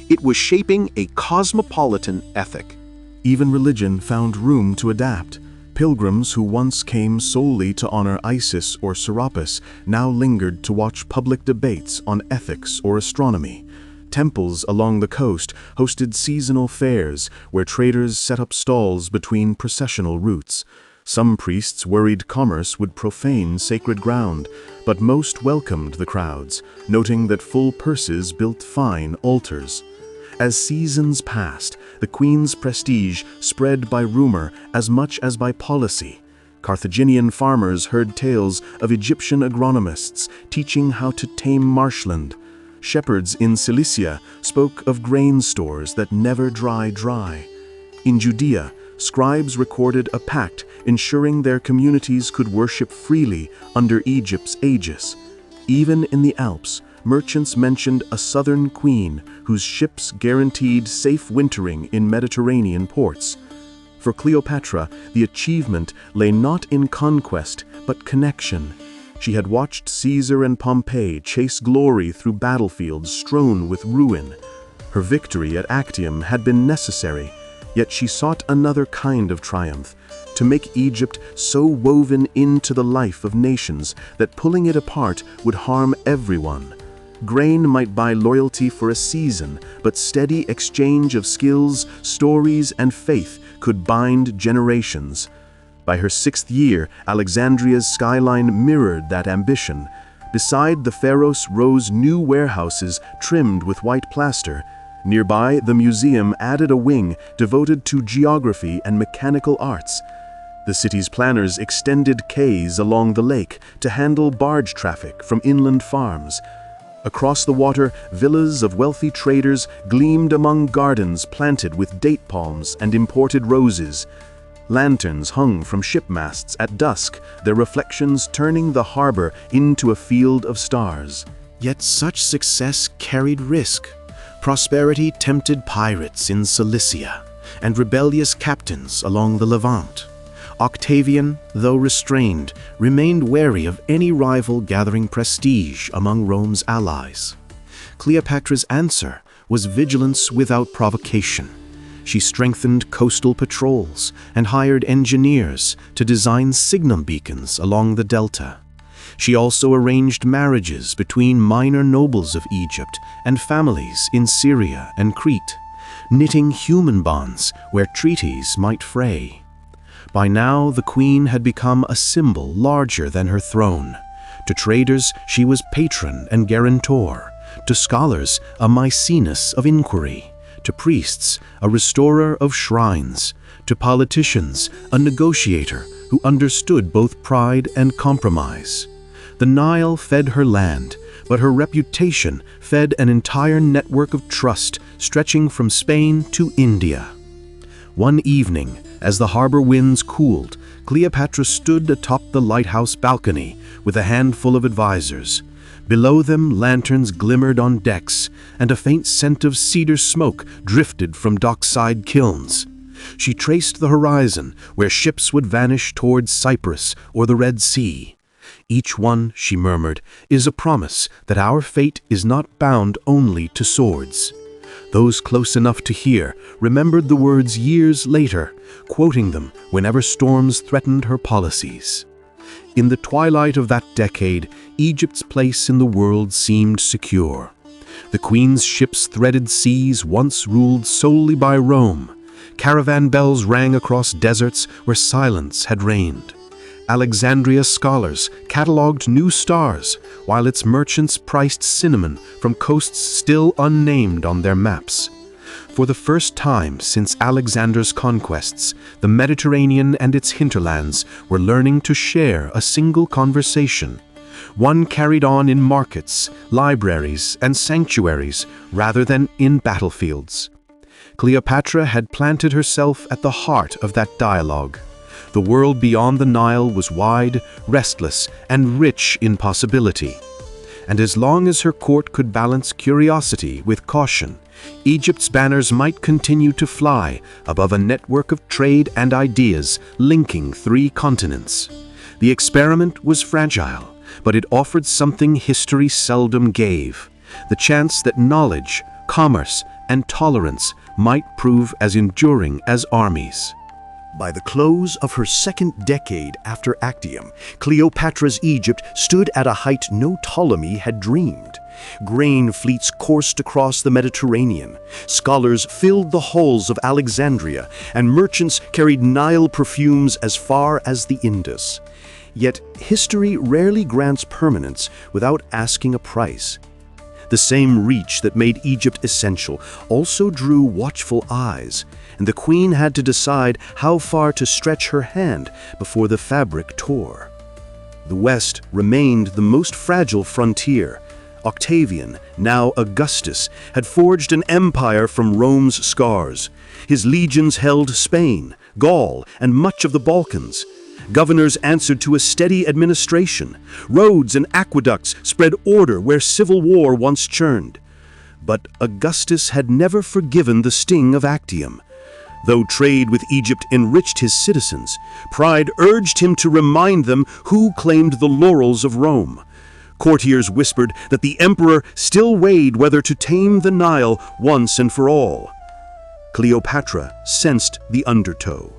It was shaping a cosmopolitan ethic. Even religion found room to adapt. Pilgrims who once came solely to honor Isis or Serapis now lingered to watch public debates on ethics or astronomy. Temples along the coast hosted seasonal fairs where traders set up stalls between processional routes. Some priests worried commerce would profane sacred ground, but most welcomed the crowds, noting that full purses built fine altars. As seasons passed, the queen's prestige spread by rumor as much as by policy. Carthaginian farmers heard tales of Egyptian agronomists teaching how to tame marshland. Shepherds in Cilicia spoke of grain stores that never dry. In Judea, scribes recorded a pact ensuring their communities could worship freely under Egypt's aegis. Even in the Alps, merchants mentioned a southern queen whose ships guaranteed safe wintering in Mediterranean ports. For Cleopatra, the achievement lay not in conquest, but connection. She had watched Caesar and Pompey chase glory through battlefields strewn with ruin. Her victory at Actium had been necessary, yet she sought another kind of triumph, to make Egypt so woven into the life of nations that pulling it apart would harm everyone. Grain might buy loyalty for a season, but steady exchange of skills, stories, and faith could bind generations. By her 6th year, Alexandria's skyline mirrored that ambition. Beside the Pharos rose new warehouses trimmed with white plaster. Nearby, the museum added a wing devoted to geography and mechanical arts. The city's planners extended quays along the lake to handle barge traffic from inland farms. Across the water, villas of wealthy traders gleamed among gardens planted with date palms and imported roses. Lanterns hung from ship masts at dusk, their reflections turning the harbor into a field of stars. Yet such success carried risk. Prosperity tempted pirates in Cilicia and rebellious captains along the Levant. Octavian, though restrained, remained wary of any rival gathering prestige among Rome's allies. Cleopatra's answer was vigilance without provocation. She strengthened coastal patrols and hired engineers to design signal beacons along the delta. She also arranged marriages between minor nobles of Egypt and families in Syria and Crete, knitting human bonds where treaties might fray. By now, the queen had become a symbol larger than her throne. To traders, she was patron and guarantor. To scholars, a Maecenas of inquiry. To priests, a restorer of shrines. To politicians, a negotiator who understood both pride and compromise. The Nile fed her land, but her reputation fed an entire network of trust stretching from Spain to India. One evening, as the harbor winds cooled, Cleopatra stood atop the lighthouse balcony with a handful of advisors. Below them, lanterns glimmered on decks, and a faint scent of cedar smoke drifted from dockside kilns. She traced the horizon, where ships would vanish towards Cyprus or the Red Sea. Each one, she murmured, is a promise that our fate is not bound only to swords. Those close enough to hear remembered the words years later, quoting them whenever storms threatened her policies. In the twilight of that decade, Egypt's place in the world seemed secure. The Queen's ships threaded seas once ruled solely by Rome. Caravan bells rang across deserts where silence had reigned. Alexandria's scholars catalogued new stars, while its merchants priced cinnamon from coasts still unnamed on their maps. For the first time since Alexander's conquests, the Mediterranean and its hinterlands were learning to share a single conversation, one carried on in markets, libraries, and sanctuaries rather than in battlefields. Cleopatra had planted herself at the heart of that dialogue. The world beyond the Nile was wide, restless, and rich in possibility. And as long as her court could balance curiosity with caution, Egypt's banners might continue to fly above a network of trade and ideas linking 3 continents. The experiment was fragile, but it offered something history seldom gave: the chance that knowledge, commerce, and tolerance might prove as enduring as armies. By the close of her second decade after Actium, Cleopatra's Egypt stood at a height no Ptolemy had dreamed. Grain fleets coursed across the Mediterranean, scholars filled the halls of Alexandria, and merchants carried Nile perfumes as far as the Indus. Yet history rarely grants permanence without asking a price. The same reach that made Egypt essential also drew watchful eyes, and the queen had to decide how far to stretch her hand before the fabric tore. The West remained the most fragile frontier. Octavian, now Augustus, had forged an empire from Rome's scars. His legions held Spain, Gaul, and much of the Balkans. Governors answered to a steady administration. Roads and aqueducts spread order where civil war once churned. But Augustus had never forgiven the sting of Actium. Though trade with Egypt enriched his citizens, pride urged him to remind them who claimed the laurels of Rome. Courtiers whispered that the emperor still weighed whether to tame the Nile once and for all. Cleopatra sensed the undertow.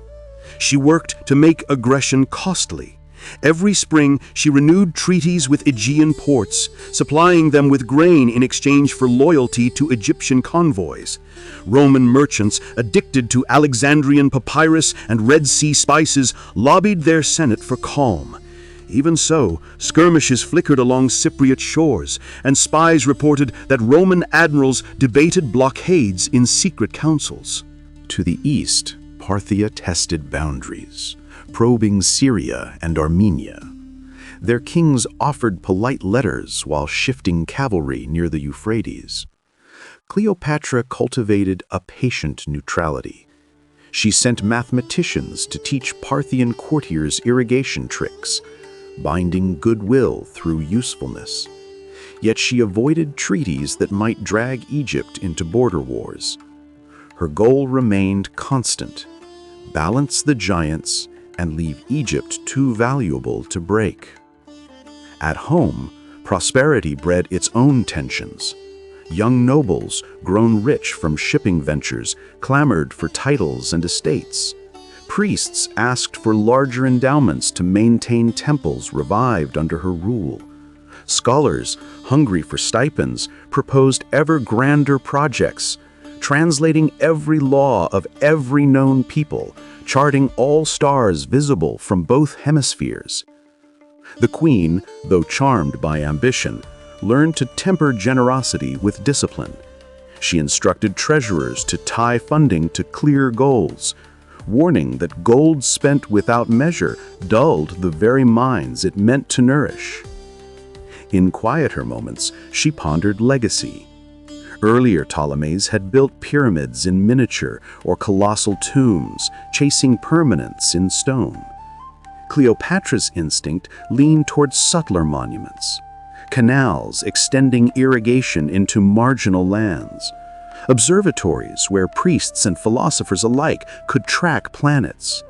She worked to make aggression costly. Every spring, she renewed treaties with Aegean ports, supplying them with grain in exchange for loyalty to Egyptian convoys. Roman merchants, addicted to Alexandrian papyrus and Red Sea spices, lobbied their senate for calm. Even so, skirmishes flickered along Cypriot shores, and spies reported that Roman admirals debated blockades in secret councils. To the east, Parthia tested boundaries, probing Syria and Armenia. Their kings offered polite letters while shifting cavalry near the Euphrates. Cleopatra cultivated a patient neutrality. She sent mathematicians to teach Parthian courtiers irrigation tricks, binding goodwill through usefulness. Yet she avoided treaties that might drag Egypt into border wars. Her goal remained constant: balance the giants and leave Egypt too valuable to break. At home, prosperity bred its own tensions. Young nobles, grown rich from shipping ventures, clamored for titles and estates. Priests asked for larger endowments to maintain temples revived under her rule. Scholars, hungry for stipends, proposed ever grander projects, translating every law of every known people, charting all stars visible from both hemispheres. The queen, though charmed by ambition, learned to temper generosity with discipline. She instructed treasurers to tie funding to clear goals, warning that gold spent without measure dulled the very minds it meant to nourish. In quieter moments, she pondered legacy. Earlier Ptolemies had built pyramids in miniature or colossal tombs, chasing permanence in stone. Cleopatra's instinct leaned towards subtler monuments, canals extending irrigation into marginal lands, observatories where priests and philosophers alike could track planets,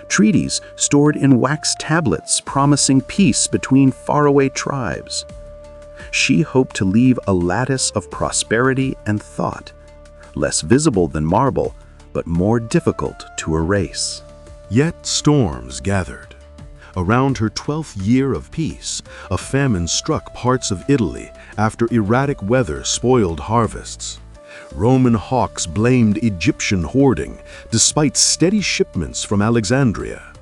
treaties stored in wax tablets promising peace between faraway tribes. She hoped to leave a lattice of prosperity and thought, less visible than marble, but more difficult to erase. Yet storms gathered. Around her 12th year of peace, a famine struck parts of Italy after erratic weather spoiled harvests. Roman hawks blamed Egyptian hoarding, despite steady shipments from Alexandria.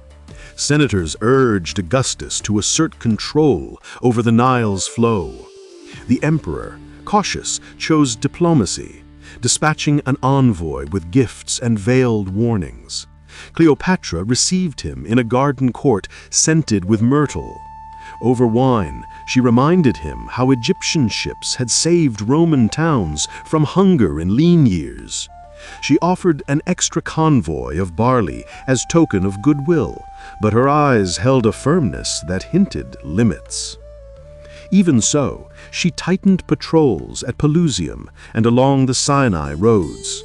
Senators urged Augustus to assert control over the Nile's flow. The emperor, Cassius, chose diplomacy, dispatching an envoy with gifts and veiled warnings. Cleopatra received him in a garden court scented with myrtle. Over wine, she reminded him how Egyptian ships had saved Roman towns from hunger in lean years. She offered an extra convoy of barley as token of goodwill, but her eyes held a firmness that hinted limits. Even so, she tightened patrols at Pelusium and along the Sinai roads.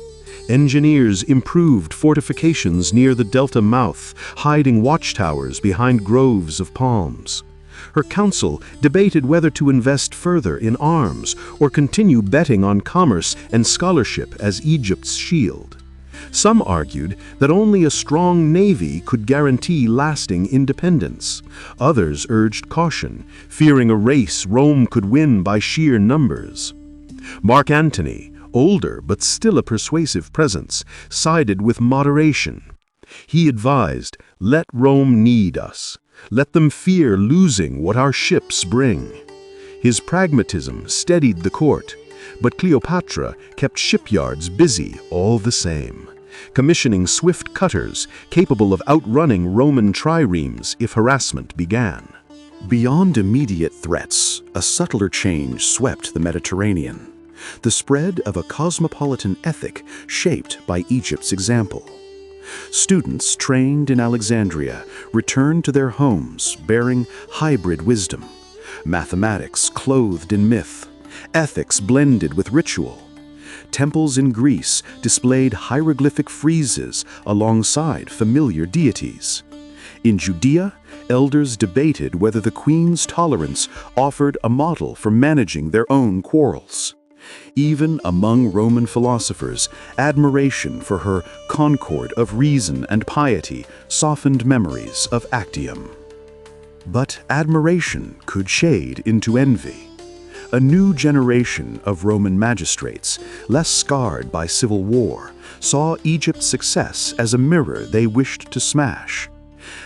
Engineers improved fortifications near the delta mouth, hiding watchtowers behind groves of palms. Her council debated whether to invest further in arms or continue betting on commerce and scholarship as Egypt's shield. Some argued that only a strong navy could guarantee lasting independence. Others urged caution, fearing a race Rome could win by sheer numbers. Mark Antony, older but still a persuasive presence, sided with moderation. He advised, "Let Rome need us. Let them fear losing what our ships bring." His pragmatism steadied the court, but Cleopatra kept shipyards busy all the same, commissioning swift cutters capable of outrunning Roman triremes if harassment began. Beyond immediate threats, a subtler change swept the Mediterranean, the spread of a cosmopolitan ethic shaped by Egypt's example. Students trained in Alexandria returned to their homes bearing hybrid wisdom, mathematics clothed in myth, ethics blended with ritual. Temples in Greece displayed hieroglyphic friezes alongside familiar deities. In Judea, elders debated whether the queen's tolerance offered a model for managing their own quarrels. Even among Roman philosophers, admiration for her concord of reason and piety softened memories of Actium. But admiration could shade into envy. A new generation of Roman magistrates, less scarred by civil war, saw Egypt's success as a mirror they wished to smash.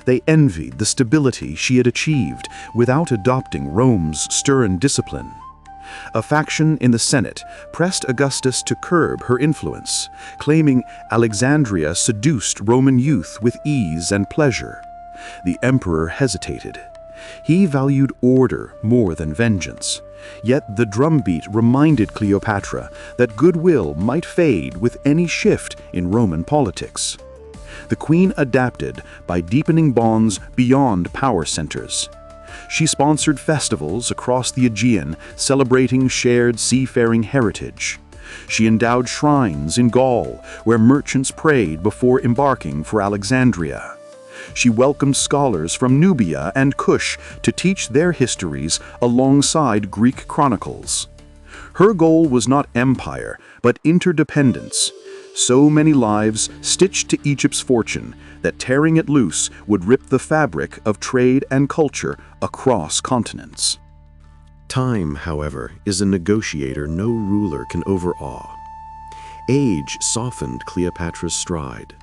They envied the stability she had achieved without adopting Rome's stern discipline. A faction in the Senate pressed Augustus to curb her influence, claiming Alexandria seduced Roman youth with ease and pleasure. The emperor hesitated. He valued order more than vengeance. Yet the drumbeat reminded Cleopatra that goodwill might fade with any shift in Roman politics. The queen adapted by deepening bonds beyond power centers. She sponsored festivals across the Aegean celebrating shared seafaring heritage. She endowed shrines in Gaul where merchants prayed before embarking for Alexandria. She welcomed scholars from Nubia and Kush to teach their histories alongside Greek chronicles. Her goal was not empire, but interdependence. So many lives stitched to Egypt's fortune that tearing it loose would rip the fabric of trade and culture across continents. Time, however, is a negotiator no ruler can overawe. Age softened Cleopatra's stride.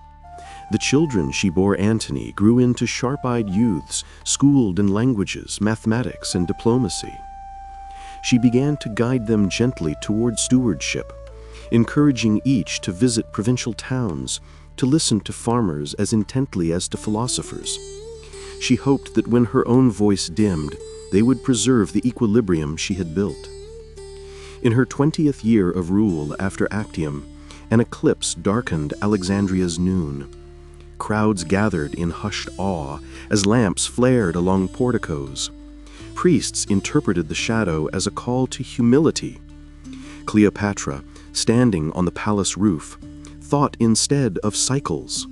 The children she bore Antony grew into sharp-eyed youths, schooled in languages, mathematics, and diplomacy. She began to guide them gently toward stewardship, encouraging each to visit provincial towns, to listen to farmers as intently as to philosophers. She hoped that when her own voice dimmed, they would preserve the equilibrium she had built. In her 20th year of rule after Actium, an eclipse darkened Alexandria's noon. Crowds gathered in hushed awe as lamps flared along porticos. Priests interpreted the shadow as a call to humility. Cleopatra, standing on the palace roof, thought instead of cycles,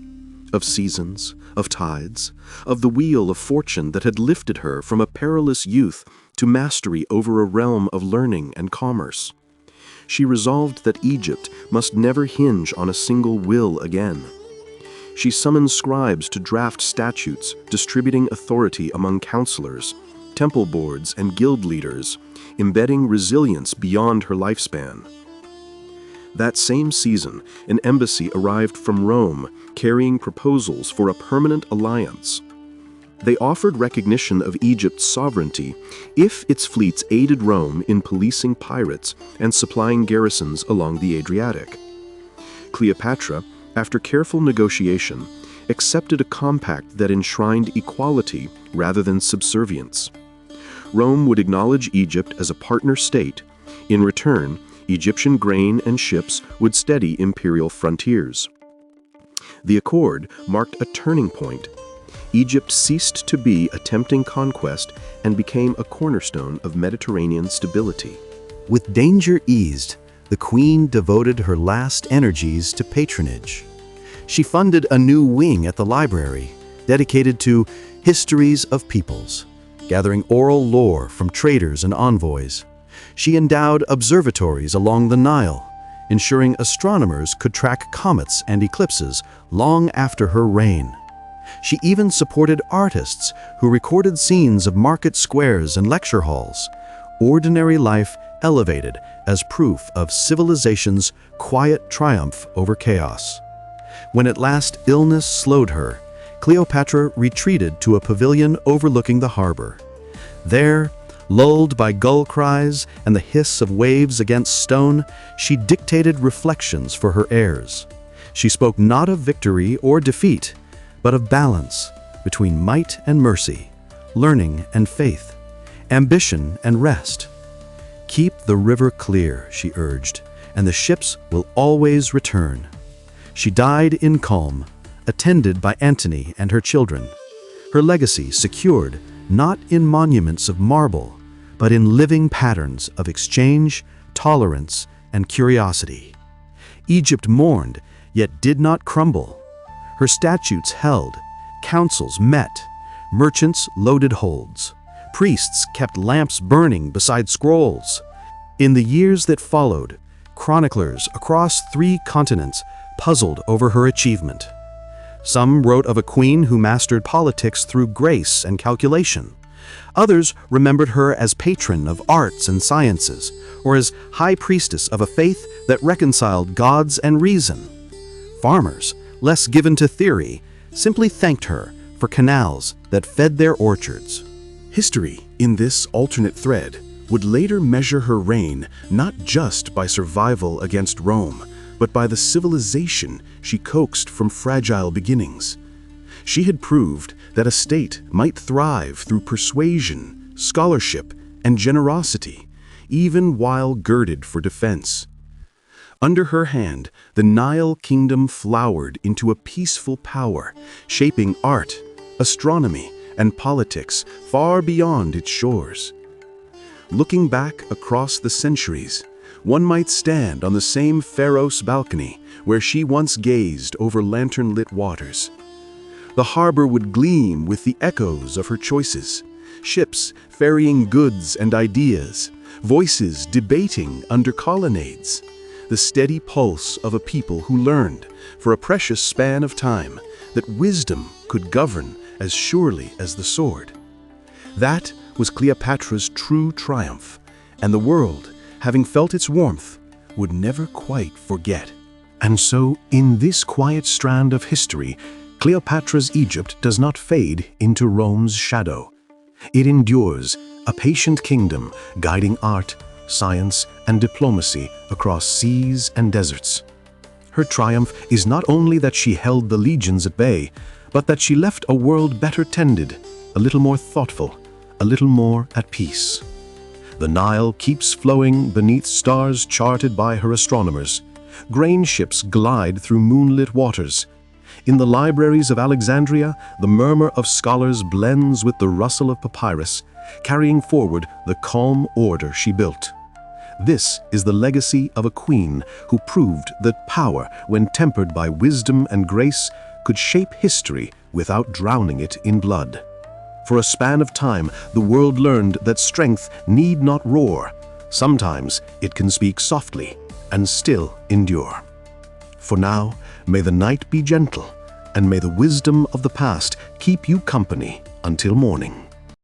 of seasons, of tides, of the wheel of fortune that had lifted her from a perilous youth to mastery over a realm of learning and commerce. She resolved that Egypt must never hinge on a single will again. She summoned scribes to draft statutes distributing authority among counselors, temple boards, and guild leaders, embedding resilience beyond her lifespan. That same season, an embassy arrived from Rome carrying proposals for a permanent alliance. They offered recognition of Egypt's sovereignty if its fleets aided Rome in policing pirates and supplying garrisons along the Adriatic. Cleopatra, after careful negotiation, accepted a compact that enshrined equality rather than subservience. Rome would acknowledge Egypt as a partner state. In return, Egyptian grain and ships would steady imperial frontiers. The accord marked a turning point. Egypt ceased to be a tempting conquest and became a cornerstone of Mediterranean stability. With danger eased, the queen devoted her last energies to patronage. She funded a new wing at the library, dedicated to histories of peoples, gathering oral lore from traders and envoys. She endowed observatories along the Nile, ensuring astronomers could track comets and eclipses long after her reign. She even supported artists who recorded scenes of market squares and lecture halls, ordinary life elevated as proof of civilization's quiet triumph over chaos. When at last illness slowed her, Cleopatra retreated to a pavilion overlooking the harbor. There, lulled by gull cries and the hiss of waves against stone, she dictated reflections for her heirs. She spoke not of victory or defeat, but of balance between might and mercy, learning and faith, ambition and rest. Keep the river clear, she urged, and the ships will always return. She died in calm, attended by Antony and her children, her legacy secured not in monuments of marble, but in living patterns of exchange, tolerance, and curiosity. Egypt mourned, yet did not crumble. Her statutes held, councils met, merchants loaded holds, priests kept lamps burning beside scrolls. In the years that followed, chroniclers across 3 continents puzzled over her achievement. Some wrote of a queen who mastered politics through grace and calculation. Others remembered her as patron of arts and sciences, or as high priestess of a faith that reconciled gods and reason. Farmers, less given to theory, simply thanked her for canals that fed their orchards. History, in this alternate thread, would later measure her reign not just by survival against Rome, but by the civilization she coaxed from fragile beginnings. She had proved that a state might thrive through persuasion, scholarship, and generosity, even while girded for defense. Under her hand, the Nile kingdom flowered into a peaceful power, shaping art, astronomy, and politics far beyond its shores. Looking back across the centuries, one might stand on the same Pharos balcony where she once gazed over lantern-lit waters. The harbor would gleam with the echoes of her choices, ships ferrying goods and ideas, voices debating under colonnades, the steady pulse of a people who learned, for a precious span of time, that wisdom could govern as surely as the sword. That was Cleopatra's true triumph, and the world, having felt its warmth, would never quite forget. And so, in this quiet strand of history, Cleopatra's Egypt does not fade into Rome's shadow. It endures, a patient kingdom guiding art, science, and diplomacy across seas and deserts. Her triumph is not only that she held the legions at bay, but that she left a world better tended, a little more thoughtful, a little more at peace. The Nile keeps flowing beneath stars charted by her astronomers. Grain ships glide through moonlit waters. In the libraries of Alexandria, the murmur of scholars blends with the rustle of papyrus, carrying forward the calm order she built. This is the legacy of a queen who proved that power, when tempered by wisdom and grace, could shape history without drowning it in blood. For a span of time, the world learned that strength need not roar. Sometimes it can speak softly and still endure. For now, may the night be gentle, and may the wisdom of the past keep you company until morning.